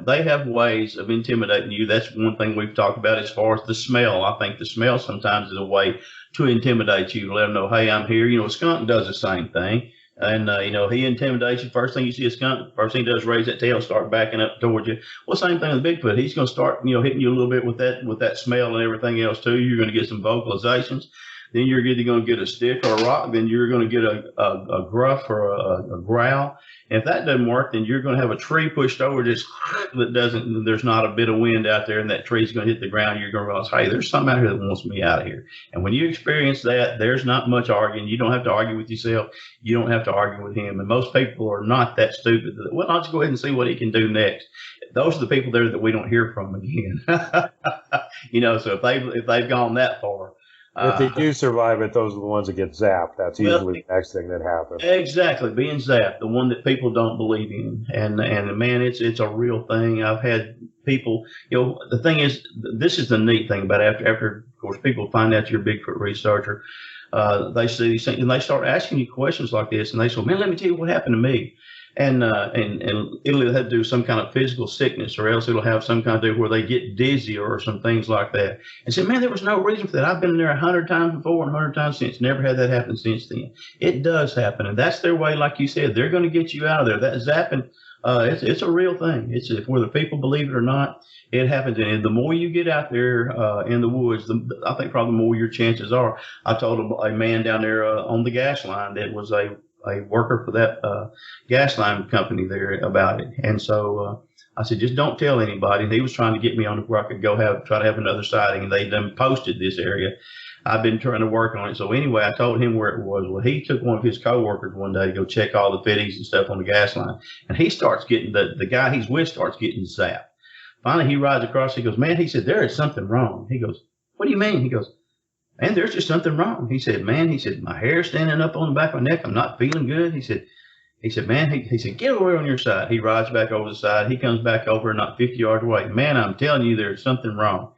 They have ways of intimidating you. That's one thing we've talked about as far as the smell. I think the smell sometimes is a way to intimidate you, to let them know, hey, I'm here. A skunk does the same thing. And, he intimidates you. First thing you see a skunk, first thing he does is raise that tail, start backing up towards you. Well, same thing with Bigfoot. He's going to start, hitting you a little bit with that smell and everything else too. You're going to get some vocalizations. Then you're either going to get a stick or a rock. Then you're going to get a gruff or a growl. And if that doesn't work, then you're going to have a tree pushed over there's not a bit of wind out there, and that tree's going to hit the ground. You're going to realize, hey, there's something out here that wants me out of here. And when you experience that, there's not much arguing. You don't have to argue with yourself. You don't have to argue with him. And most people are not that stupid. Well, I'll just go ahead and see what he can do next. Those are the people there that we don't hear from again. So if they've gone that far. If they do survive it, those are the ones that get zapped. That's usually the next thing that happens. Exactly, being zapped, the one that people don't believe in, and man, it's a real thing. I've had people, the thing is, this is the neat thing about it. After of course people find out you're a Bigfoot researcher, they see these things and they start asking you questions like this, and they say, man, let me tell you what happened to me. And it'll have to do some kind of physical sickness, or else it'll have some kind of do where they get dizzy or some things like that. And say, man, there was no reason for that. I've been there 100 times before and 100 times since. Never had that happen since then. It does happen, and that's their way. Like you said, they're going to get you out of there. That zapping, it's a real thing. It's whether people believe it or not, it happens. And the more you get out there in the woods, I think probably the more your chances are. I told a man down there on the gas line that was a worker for that gas line company there about it. And so I said, just don't tell anybody. And he was trying to get me on where I could go try to have another sighting. And they done posted this area. I've been trying to work on it. So anyway, I told him where it was. Well, he took one of his coworkers one day to go check all the fittings and stuff on the gas line. And he starts getting, the guy he's with starts getting zapped. Finally, he rides across. He goes, man, he said, there is something wrong. He goes, what do you mean? He goes, man, there's just something wrong. He said, man, my hair's standing up on the back of my neck. I'm not feeling good. He said, man, he said, get over on your side. He rides back over the side. He comes back over not 50 yards away. Man, I'm telling you, there's something wrong.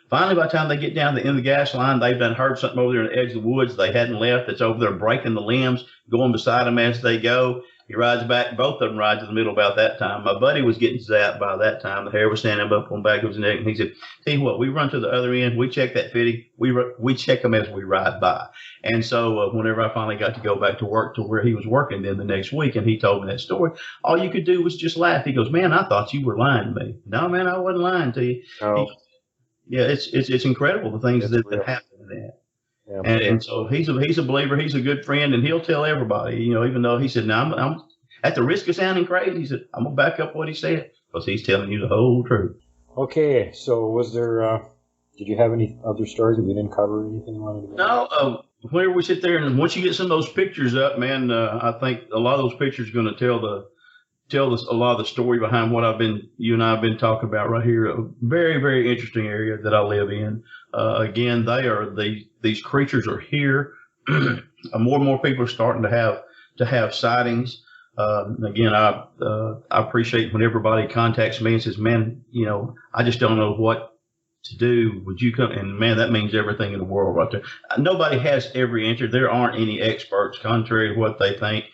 Finally, by the time they get down to the end of the gas line, they've done heard something over there in the edge of the woods they hadn't left. That's over there breaking the limbs, going beside them as they go. He rides back. Both of them ride to the middle about that time. My buddy was getting zapped by that time. The hair was standing up on the back of his neck. And he said, tell you what, we run to the other end. We check that fitting. We check them as we ride by. And so whenever I finally got to go back to work to where he was working then the next week, and he told me that story, all you could do was just laugh. He goes, man, I thought you were lying to me. No, man, I wasn't lying to you. Oh. Yeah, it's incredible the things that happen in that. Yeah, and so he's a believer. He's a good friend, and he'll tell everybody. Even though he said, "Now I'm at the risk of sounding crazy," he said, "I'm gonna back up what he said because he's telling you the whole truth." Okay, so was there? Did you have any other stories that we didn't cover? Anything you wanted to? No. Whenever we sit there, and once you get some of those pictures up, man, I think a lot of those pictures are going to tell us a lot of the story behind what you and I have been talking about right here. A very, very interesting area that I live in. Again, these creatures are here. More and more people are starting to have sightings. Again, I appreciate when everybody contacts me and says, man, I just don't know what to do. Would you come? And man, that means everything in the world right there. Nobody has every answer. There aren't any experts, contrary to what they think.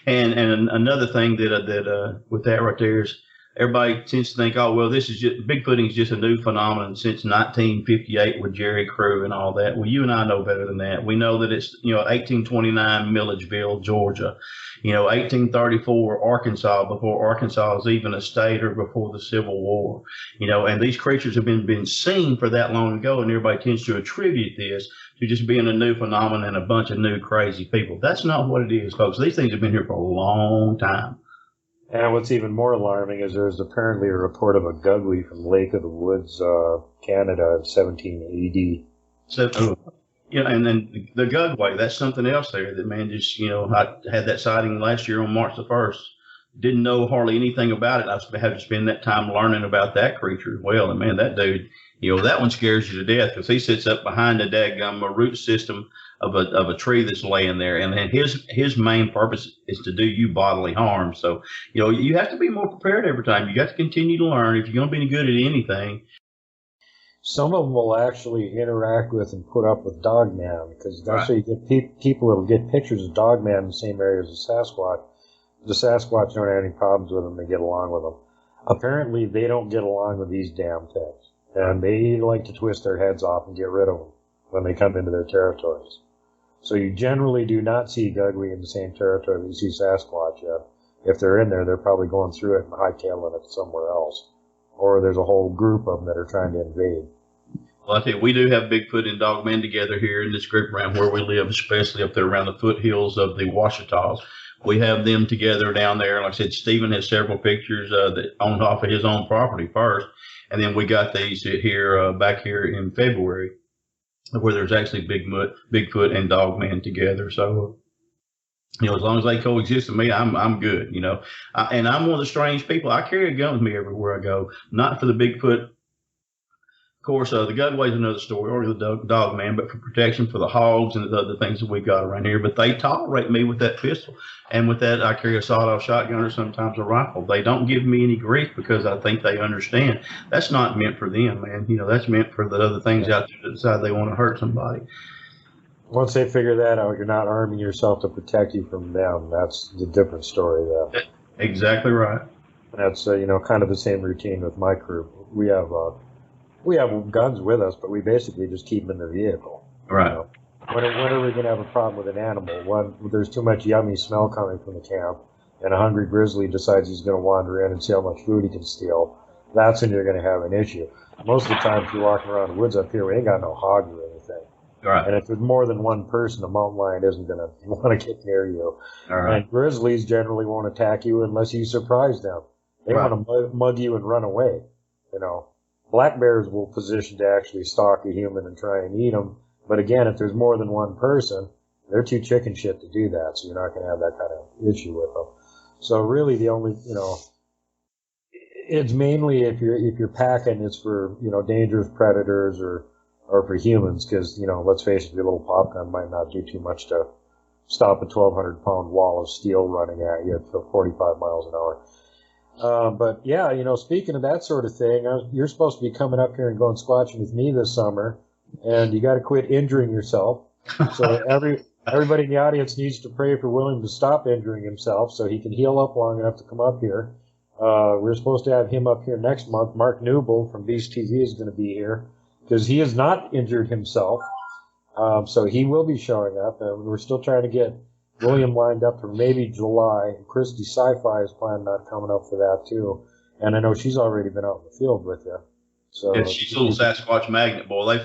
And another thing that with that right there is everybody tends to think, oh, well, this is just Bigfooting is just a new phenomenon since 1958 with Jerry Crew and all that. Well, you and I know better than that. We know that it's 1829 Milledgeville, Georgia, 1834 Arkansas, before Arkansas was even a state or before the Civil War, and these creatures have been seen for that long ago, and everybody tends to attribute this to just being a new phenomenon and a bunch of new crazy people. That's not what it is, folks. These things have been here for a long time. And what's even more alarming is there's apparently a report of a Guggly from Lake of the Woods, Canada, in 1780. So, and then the Guggway, that's something else there that, man, just, I had that sighting last year on March the 1st. Didn't know hardly anything about it. I had to spend that time learning about that creature as well. And, man, that dude, that one scares you to death because he sits up behind the daggum root system of a tree that's laying there, and then his main purpose is to do you bodily harm. So you have to be more prepared every time. You got to continue to learn if you're going to be any good at anything. Some of them will actually interact with and put up with Dogman, because that's where you get people that'll get pictures of Dogman in the same area as the Sasquatch. The Sasquatch don't have any problems with them. They get along with them. Apparently, they don't get along with these damn things, and they like to twist their heads off and get rid of them when they come into their territories. So you generally do not see Guggly in the same territory that you see Sasquatch yet. If they're in there, they're probably going through it and hightailing it somewhere else. Or there's a whole group of them that are trying to invade. Well, I tell you, we do have Bigfoot and Dogman together here in this group around where we live, especially up there around the foothills of the Ouachitas. We have them together down there. Like I said, Stephen has several pictures that owned off of his own property first. And then we got these here back here in February, where there's actually Bigfoot and Dogman together. So, as long as they coexist with me, I'm good, and I'm one of the strange people. I carry a gun with me everywhere I go, not for the Bigfoot. Of course, the Guggway's another story, or the Dogman, but for protection for the hogs and the other things that we got around here. But they tolerate me with that pistol. And with that, I carry a sawed-off shotgun or sometimes a rifle. They don't give me any grief because I think they understand. That's not meant for them, man. That's meant for the other things out there that decide they want to hurt somebody. Once they figure that out, you're not arming yourself to protect you from them. That's the different story, yeah. Exactly right. That's, kind of the same routine with my crew. We have guns with us, but we basically just keep them in the vehicle. Right. When are we going to have a problem with an animal? When there's too much yummy smell coming from the camp, and a hungry grizzly decides he's going to wander in and see how much food he can steal, that's when you're going to have an issue. Most of the time, if you're walking around the woods up here, we ain't got no hog or anything. Right. And if there's more than one person, a mountain lion isn't going to want to get near you. All right. And grizzlies generally won't attack you unless you surprise them. They want to mug you and run away. Black bears will position to actually stalk a human and try and eat them. But again, if there's more than one person, they're too chicken shit to do that. So you're not going to have that kind of issue with them. So really the only, it's mainly if you're packing, it's for, dangerous predators or for humans. Cause, let's face it, your little pop gun might not do too much to stop a 1,200-pound wall of steel running at you at 45 miles an hour. But yeah, speaking of that sort of thing, you're supposed to be coming up here and going squatching with me this summer, and you got to quit injuring yourself. So everybody in the audience needs to pray for William to stop injuring himself so he can heal up long enough to come up here. We're supposed to have him up here next month. Mark Newble from Beast TV is going to be here because he has not injured himself. So he will be showing up, and we're still trying to get William lined up for maybe July. Christy Sci-Fi is planning on coming up for that too. And I know she's already been out in the field with you. So yeah, she's a little Sasquatch magnet, boy. They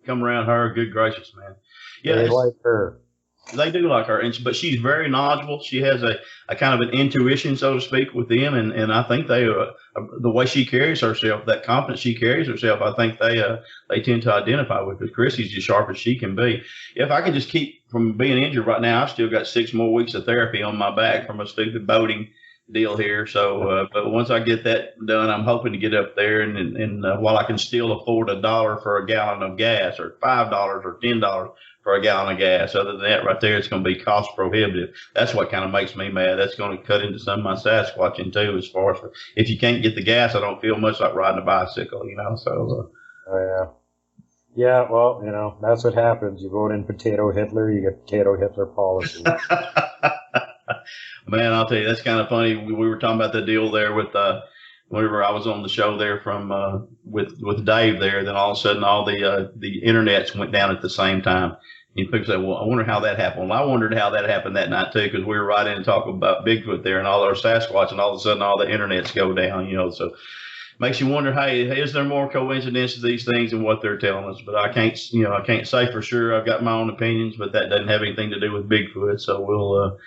come around her. Good gracious, man. Yeah, they like her. They do like her, but she's very knowledgeable. She has a kind of an intuition, so to speak, with them, and I think the way she carries herself, that confidence she carries herself, I think they tend to identify with. Because Chrissy's as sharp as she can be. If I can just keep from being injured right now, I've still got 6 more weeks of therapy on my back from a stupid boating deal here. So, but once I get that done, I'm hoping to get up there, and while I can still afford $1 for a gallon of gas, or $5 or $10 for a gallon of gas. Other than that, right there, it's going to be cost prohibitive. That's what kind of makes me mad. That's going to cut into some of my Sasquatching too. As far as if you can't get the gas, I don't feel much like riding a bicycle, So. Oh, yeah. Well, that's what happens. You vote in Potato Hitler, you get Potato Hitler policy. Man, I'll tell you, that's kind of funny. We were talking about the deal there with whenever I was on the show there from with Dave there. Then all of a sudden, all the internets went down at the same time. And people say, "Well, I wonder how that happened." Well, I wondered how that happened that night too, because we were right in and talking about Bigfoot there and all our Sasquatch, and all of a sudden, all the internets go down. So. Makes you wonder, hey, is there more coincidence to these things than what they're telling us? But I can't say for sure. I've got my own opinions, but that doesn't have anything to do with Bigfoot. So we'll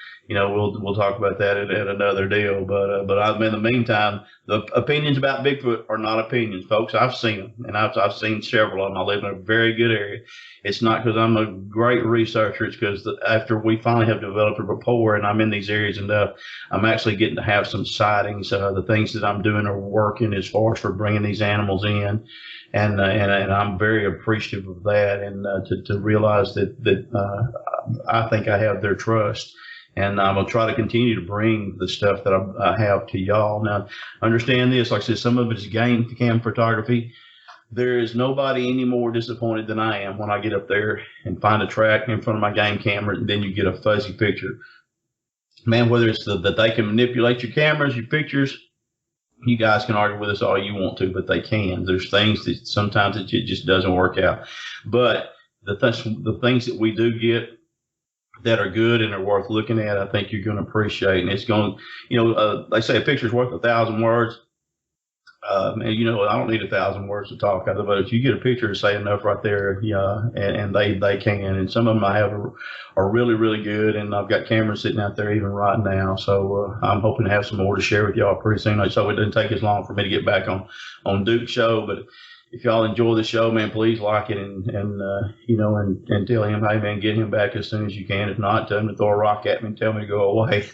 talk about that at another deal. But in the meantime, the opinions about Bigfoot are not opinions, folks. I've seen them, and I've seen several of them. I live in a very good area. It's not because I'm a great researcher. It's because after we finally have developed a rapport and I'm in these areas enough, I'm actually getting to have some sightings. The things that I'm doing are working as far as for bringing these animals in. And I'm very appreciative of that, and to realize that I think I have their trust. And I'm going to try to continue to bring the stuff that I have to y'all. Now, understand this, like I said, some of it is game cam photography. There is nobody any more disappointed than I am when I get up there and find a track in front of my game camera, and then you get a fuzzy picture. Man, whether it's that they can manipulate your cameras, your pictures, you guys can argue with us all you want to, but they can. There's things that sometimes it just doesn't work out. But the things that we do get that are good and are worth looking at, I think you're going to appreciate. And it's going, they say a picture's worth 1,000 words. And I don't need 1,000 words to talk out of, but if you get a picture to say enough right there, and they can. And some of them I have are really, really good. And I've got cameras sitting out there even right now. So I'm hoping to have some more to share with y'all pretty soon. So it doesn't take as long for me to get back on Duke's show. But if y'all enjoy the show, man, please like it and tell him, hey, man, get him back as soon as you can. If not, tell him to throw a rock at me and tell me to go away.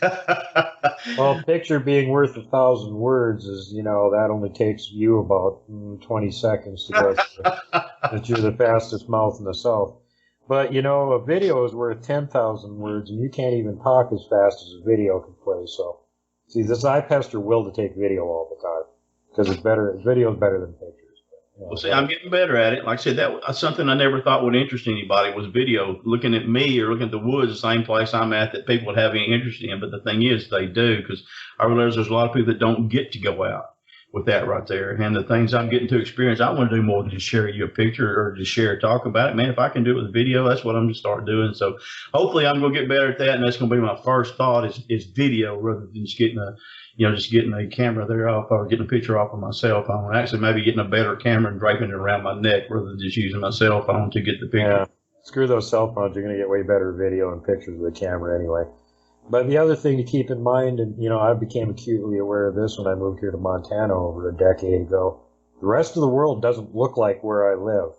Well, a picture being worth 1,000 words is, that only takes you about 20 seconds to go through. That you're the fastest mouth in the South. But, a video is worth 10,000 words, and you can't even talk as fast as a video can play. So, see, I pester Will to take video all the time because it's better. Video is better than pictures. Well, see, I'm getting better at it. Like I said, that's something I never thought would interest anybody was video. Looking at me or looking at the woods, the same place I'm at that people would have any interest in. But the thing is, they do, because I realize there's a lot of people that don't get to go out with that right there. And the things I'm getting to experience, I want to do more than just share you a picture or just share talk about it. Man, if I can do it with video, that's what I'm going to start doing. So hopefully I'm going to get better at that. And that's going to be my first thought is video rather than just getting a camera there off or getting a picture off of my cell phone. Actually, maybe getting a better camera and draping it around my neck rather than just using my cell phone to get the picture. Yeah, screw those cell phones. You're going to get way better video and pictures with a camera anyway. But the other thing to keep in mind, and I became acutely aware of this when I moved here to Montana over a decade ago, the rest of the world doesn't look like where I live.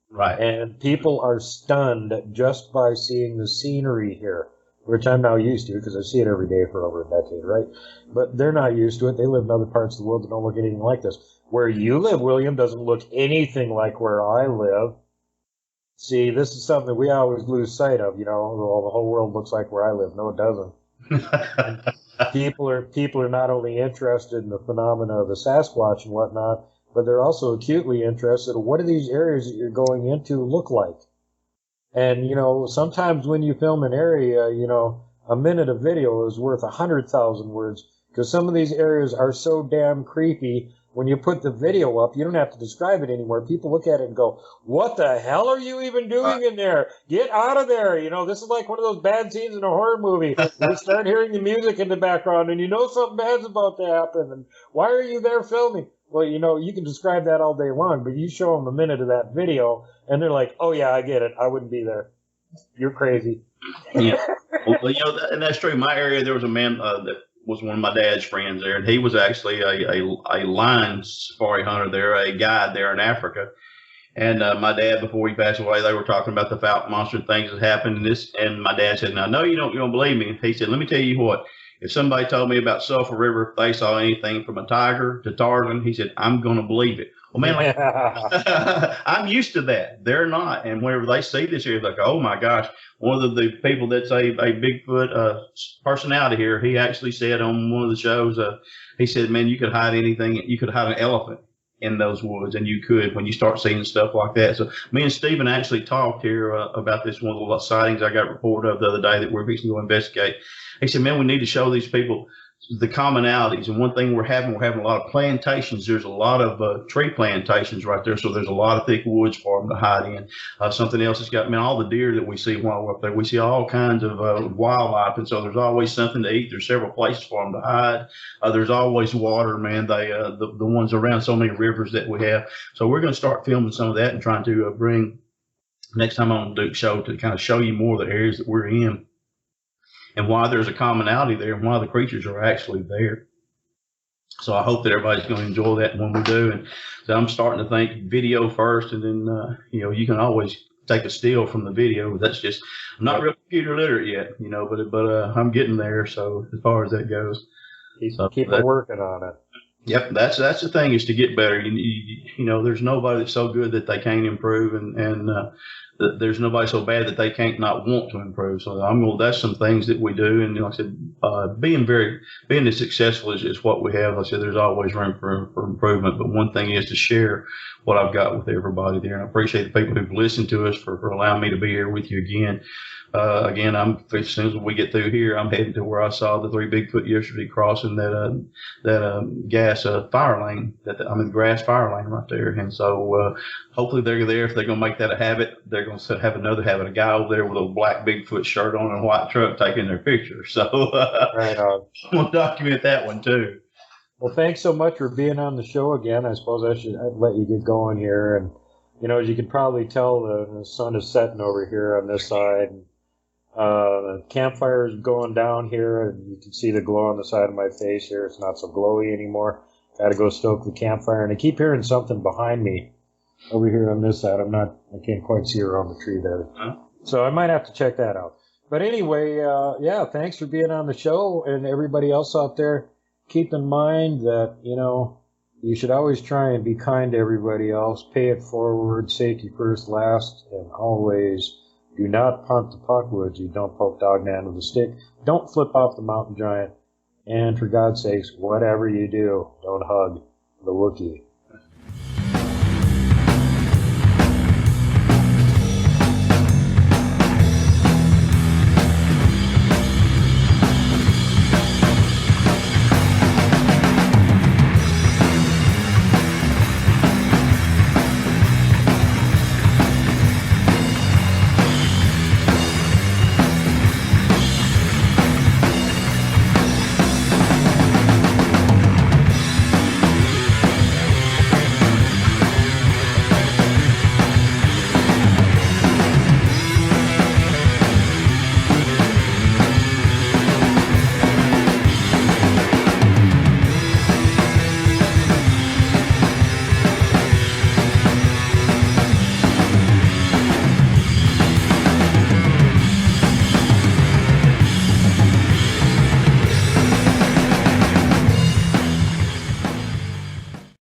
Right. And people are stunned just by seeing the scenery here, which I'm now used to because I see it every day for over a decade, right? But they're not used to it. They live in other parts of the world that don't look anything like this. Where you live, William, doesn't look anything like where I live. See, this is something that we always lose sight of, the whole world looks like where I live. No, it doesn't. people are not only interested in the phenomena of the Sasquatch and whatnot, but they're also acutely interested in what do these areas that you're going into look like. And, sometimes when you film an area, a minute of video is worth 100,000 words, because some of these areas are so damn creepy. When you put the video up, you don't have to describe it anymore. People look at it and go, what the hell are you even doing in there? Get out of there. This is like one of those bad scenes in a horror movie. You start hearing the music in the background and something bad's about to happen. And why are you there filming? Well, you can describe that all day long, but you show them a minute of that video and they're like, oh yeah, I get it. I wouldn't be there. You're crazy. Yeah. Well, and that's true. In my area, there was a man that was one of my dad's friends there, and he was actually a lion safari hunter there, a guide there in Africa. And my dad, before he passed away, they were talking about the Fouke monster and things that happened. And my dad said, "Now, no, you don't believe me." He said, "Let me tell you what. If somebody told me about Sulphur River, if they saw anything from a tiger to Tarzan," he said, "I'm going to believe it." Well, man, I'm used to that. They're not. And whenever they see this here, they're like, oh, my gosh. One of the people that's a Bigfoot personality here, he actually said on one of the shows, he said, man, you could hide anything. You could hide an elephant in those woods, and you could when you start seeing stuff like that. So me and Stephen actually talked here about this one of the sightings I got reported of the other day that we're fixing to go investigate. He said, man, we need to show these people the commonalities. And one thing we're having a lot of plantations. There's a lot of tree plantations right there. So there's a lot of thick woods for them to hide in. Something else has got, all the deer that we see while we're up there, we see all kinds of wildlife. And so there's always something to eat. There's several places for them to hide. There's always water, man. The ones around so many rivers that we have. So we're going to start filming some of that and trying to bring next time on Duke's show to kind of show you more of the areas that we're in, and why there's a commonality there and why the creatures are actually there. So I hope that everybody's going to enjoy that when we do. And so I'm starting to think video first, and then, you can always take a still from the video. That's just, I'm not real computer literate yet, but I'm getting there. So as far as that goes. Keep working on it. Yep. That's the thing, is to get better. There's nobody that's so good that they can't improve, and there's nobody so bad that they can't not want to improve. So that's some things that we do. And like I said, being as successful as what we have, like I said, there's always room for improvement. But one thing is to share what I've got with everybody there. And I appreciate the people who've listened to us for allowing me to be here with you again. Again, as soon as we get through here, I'm heading to where I saw the 3 Bigfoot yesterday crossing that gas fire lane, the grass fire lane right there. And so hopefully they're there. If they're going to make that a habit, they're going to have another habit. A guy over there with a black Bigfoot shirt on and a white truck taking their picture. So right on. I'm going to document that one too. Well, thanks so much for being on the show again. I suppose I should let you get going here. And, as you can probably tell, the sun is setting over here on this side. The campfire is going down here, and you can see the glow on the side of my face here. It's not so glowy anymore. Got to go stoke the campfire, and I keep hearing something behind me over here on this side. I can't quite see around the tree there, so I might have to check that out. But anyway, thanks for being on the show, and everybody else out there. Keep in mind that you should always try and be kind to everybody else. Pay it forward, safety first, last, and always. Do not punt the puckwoods. You don't poke Dogman with a stick. Don't flip off the mountain giant. And for God's sakes, whatever you do, don't hug the Wookiee.